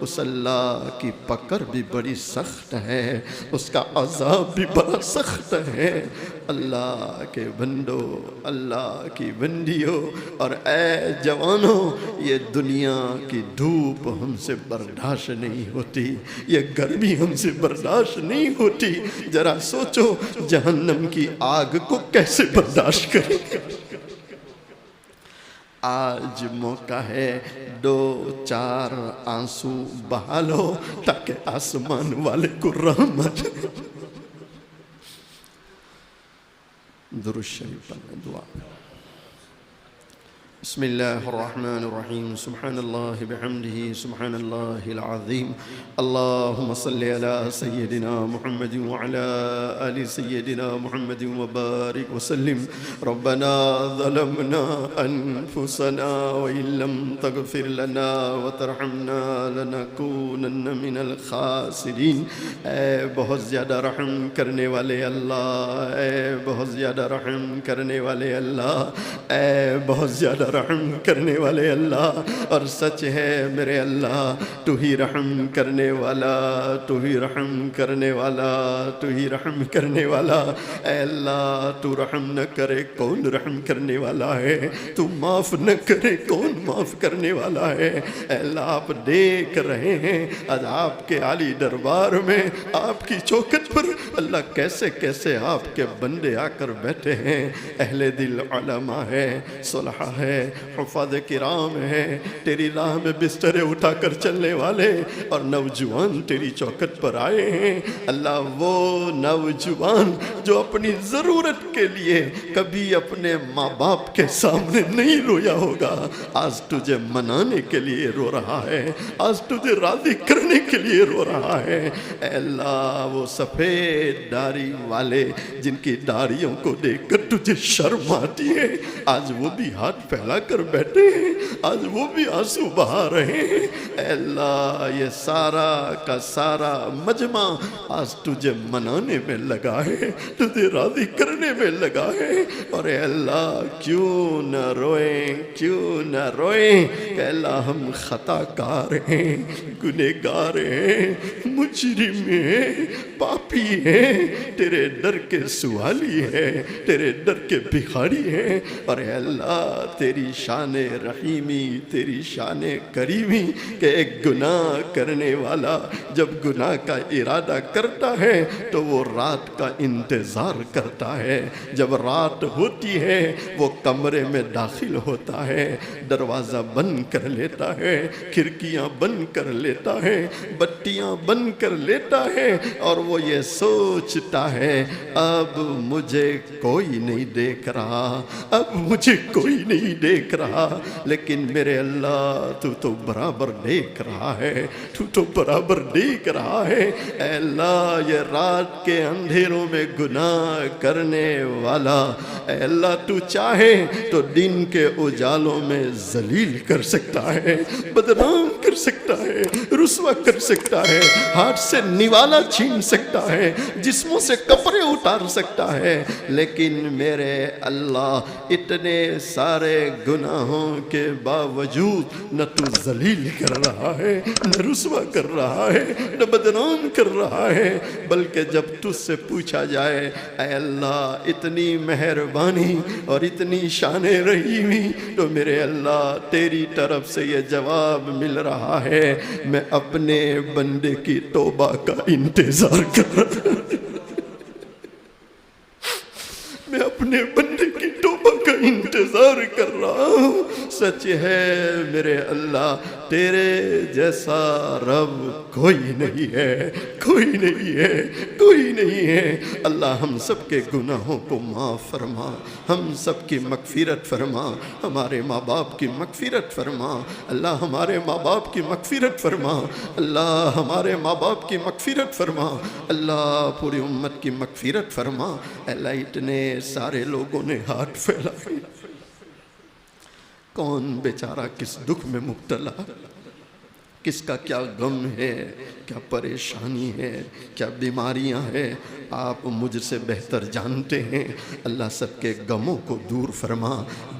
اس اللہ کی پکڑ بھی بڑی سخت ہے، اس کا عذاب بھی بڑا سخت ہے۔ اللہ کے بندو، اللہ کی بندیوں، اور اے جوانوں، یہ دنیا کی دھوپ ہم سے برداشت نہیں ہوتی، یہ گرمی ہم سے برداشت نہیں ہوتی۔ ذرا سوچو جہنم کی آگ کو کیسے برداشت کریں۔ آج موقع ہے 2-4 آنسو بہا لو تاکہ آسمان والے کو رحمت۔ درود شریف پڑھنا، دعا۔ بسم اللہ الرحمن الرحیم، سبحان اللہ بحمدہ، سبحان اللہ العظیم، اللہم صلی علی سیدنا محمد وعلی آل سیدنا محمد وبارک وسلم۔ ربنا ظلمنا انفسنا وإن لم تغفر لنا وترحمنا لنکونن من الخاسرین۔ اے بہت زیادہ رحم کرنے والے اللہ، اے بہت زیادہ رحم کرنے والے اللہ، اے بہت زیادہ رحم کرنے والے اللہ۔ اور سچ ہے میرے اللہ، تو ہی رحم کرنے والا، تو ہی رحم کرنے والا، تو ہی رحم کرنے والا۔ اے اللہ، تو رحم نہ کرے کون رحم کرنے والا ہے، تو معاف نہ کرے کون معاف کرنے والا ہے۔ اے اللہ، آپ دیکھ رہے ہیں آج آپ کے عالی دربار میں، آپ کی چوکھٹ پر اللہ کیسے کیسے آپ کے بندے آ کر بیٹھے ہیں۔ اہل دل علماء ہے، صلحہ ہے، حفاظ کرام ہے، تیری راہ میں بسترے اٹھا کر چلنے والے، اور نوجوان تیری چوکھٹ پر آئے ہیں۔ اللہ، وہ نوجوان جو اپنی ضرورت کے لیے کبھی اپنے ماں باپ کے سامنے نہیں رویا ہوگا، آج تجھے منانے کے لیے رو رہا ہے، آج تجھے راضی کرنے کے لیے رو رہا ہے۔ اے اللہ، وہ سفید داڑھی والے جن کی داڑھیوں کو دیکھ کر تجھے شرم آتی ہے، آج وہ بھی ہاتھ پھیلا کر بیٹھے ہیں، آج وہ بھی آنسو بہا رہے ہیں۔ اے اللہ، یہ سارا کا سارا مجمع آج تجھے منانے میں لگا ہے، تجھے راضی کرنے میں لگا ہے، اور اے اللہ کیوں نہ روئیں، کیوں نہ روئیں کہ اللہ ہم خطا کار ہیں، گنہگار ہیں، مجرم ہیں، پاپی ہیں، تیرے در کے سوالی ہیں، تیرے در کے بھکاری ہیں، اور اے اللہ تیری شان رحیمی، تیری شان کریمی کہ ایک گناہ کرنے والا جب گناہ کا ارادہ کرتا ہے تو وہ رات کا انتظار کرتا ہے، جب رات ہوتی ہے وہ کمرے میں داخل ہوتا ہے، دروازہ بند کر لیتا ہے، کھڑکیاں بند کر لیتا ہے، بتیاں بند کر لیتا ہے، اور وہ یہ سوچتا ہے اب مجھے کوئی نہیں دیکھ رہا، اب مجھے کوئی نہیں دیکھ رہا، لیکن میرے اللہ تو برابر دیکھ رہا ہے، تو برابر دیکھ رہا ہے۔ اے اللہ یہ رات کے اندھیروں میں گناہ کرنے والا، اے اللہ تو چاہے تو دن کے اجالوں میں ذلیل کر سکتا ہے، بدنام کر سکتا ہے، رسوا کر سکتا ہے، ہاتھ سے نوالا چھین سکتا ہے، جسموں سے کپڑے اتار سکتا ہے، لیکن میرے اللہ اتنے سارے گناہوں کے باوجود نہ تو ذلیل کر رہا ہے، نہ رسوا کر رہا ہے، نہ بدنام کر رہا ہے، بلکہ جب تجھ سے پوچھا جائے اے اللہ اتنی مہربانی اور اتنی شان رحیمی، تو میرے اللہ تیری طرف سے یہ جواب مل رہا ہے میں اپنے بندے کی توبہ کا انتظار کر رہا ہوں، میں اپنے بندے کی توبہ کا انتظار کر رہا ہوں۔ سچ ہے میرے اللہ تیرے جیسا رب کوئی نہیں ہے، کوئی نہیں ہے، کوئی نہیں ہے۔ اللہ ہم سب کے گناہوں کو معاف فرما، ہم سب کی مغفرت فرما، ہمارے ماں باپ کی مغفرت فرما، اللہ ہمارے ماں باپ کی مغفرت فرما، اللہ ہمارے ماں باپ کی مغفرت فرما، اللہ پوری امت کی مغفرت فرما۔ اللہ اتنے سارے لوگوں نے ہاتھ پھیلائے، کون بیچارہ کس دکھ میں مبتلا، کس کا کیا غم ہے، کیا پریشانی ہے، کیا بیماریاں ہیں، آپ مجھ سے بہتر جانتے ہیں۔ اللہ سب کے غموں کو دور فرما،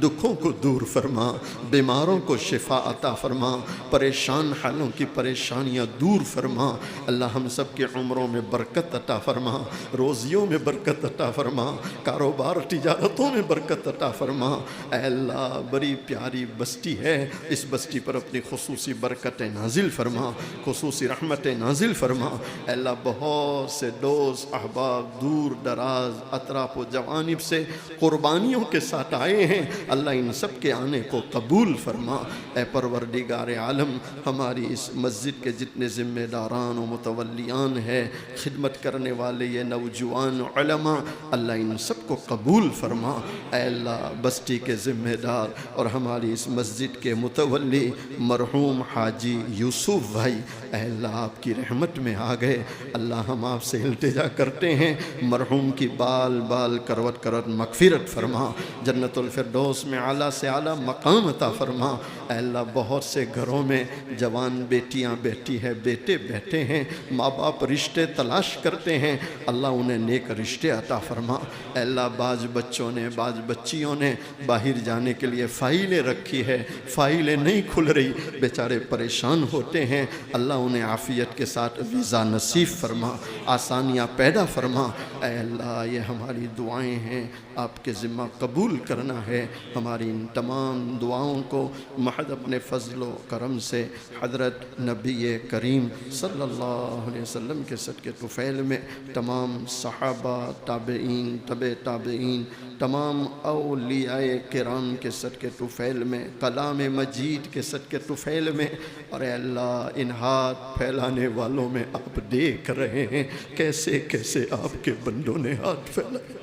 دکھوں کو دور فرما، بیماروں کو شفا عطا فرما، پریشان حالوں کی پریشانیاں دور فرما۔ اللہ ہم سب کی عمروں میں برکت عطا فرما، روزیوں میں برکت عطا فرما، کاروبار تجارتوں میں برکت عطا فرما۔ اے اللہ بڑی پیاری بستی ہے، اس بستی پر اپنی خصوصی برکتیں نازل فرما، خصوصی رحمتیں نازل فرما۔ اے اللہ بہت سے دوست احباب دور دراز اطراف و جوانب سے قربانیوں کے ساتھ آئے ہیں، اللہ ان سب کے آنے کو قبول فرما۔ اے پروردگار عالم ہماری اس مسجد کے جتنے ذمہ داران و متولیان ہیں، خدمت کرنے والے یہ نوجوان علماء، اللہ ان سب کو قبول فرما۔ اے اللہ بستی کے ذمہ دار اور ہماری اس مسجد کے متولی مرحوم حاجی یوسف بھائی، اے اللہ آپ کی رحمت میں آ گئے، اللہ ہم آپ سے التجا کرتے ہیں مرحوم کی بال بال کروٹ کروٹ مغفرت فرما، جنت الفردوس میں اعلیٰ سے اعلیٰ مقام عطا فرما۔ اے اللہ بہت سے گھروں میں جوان بیٹیاں بیٹھی ہیں، بیٹے بیٹھے ہیں، ماں باپ رشتے تلاش کرتے ہیں، اللہ انہیں نیک رشتے عطا فرما۔ اے اللہ بعض بچوں نے بعض بچیوں نے باہر جانے کے لیے فائلیں رکھی ہے، فائلیں نہیں کھل رہی، بیچارے پریشان ہوتے ہیں، اللہ انہیں عافیت کے ساتھ ویزا نصیب فرما، آسانیاں پیدا فرما۔ اے اللہ یہ ہماری دعائیں ہیں، آپ کے ذمہ قبول کرنا ہے۔ ہماری ان تمام دعاؤں کو محض اپنے فضل و کرم سے حضرت نبی کریم صلی اللہ علیہ وسلم کے صدقے طفیل میں تمام صحابہ، تابعین، تبع تابعین، تمام اولیاء کرام کے صدقے طفیل میں، کلام مجید کے صدقے طفیل میں، اور اے اللہ ان ہاتھ پھیلانے والوں میں آپ دیکھ رہے ہیں کیسے کیسے آپ کے بندوں نے ہاتھ پھیلائے۔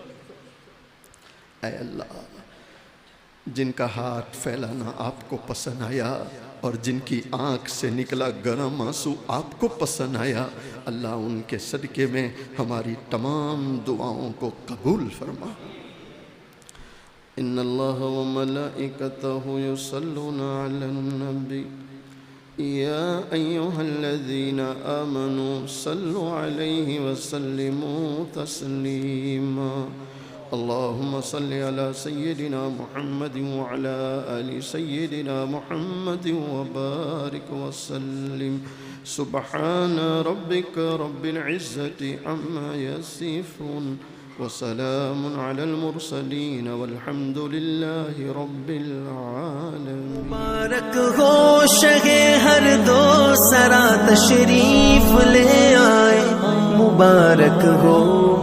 اے اللہ جن کا ہاتھ پھیلانا آپ کو پسند آیا اور جن کی آنکھ سے نکلا گرم آنسو آپ کو پسند آیا، اللہ ان کے صدقے میں ہماری تمام دعاؤں کو قبول فرما۔ ان اللہ و ملائکتہ یصلون علی النبی یا ایہا الذین آمنوا صلوا علیہ وسلموا تسلیما اللهم صل على سيدنا محمد وعلى آل سيدنا محمد وبارك وسلم. سبحان ربك رب العزة عما يصفون وسلام على المرسلين والحمد لله رب العالمين. مبارک ہو شہ ہر دو سرا تشریف لے آئے، مبارک ہو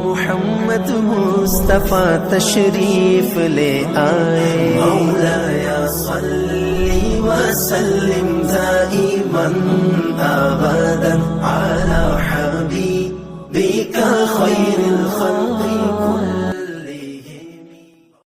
محمد مصطفیٰ تشریف لے آئے. مولایا صلی وسلم دائما ابدا علی حبیبک خیر الخلق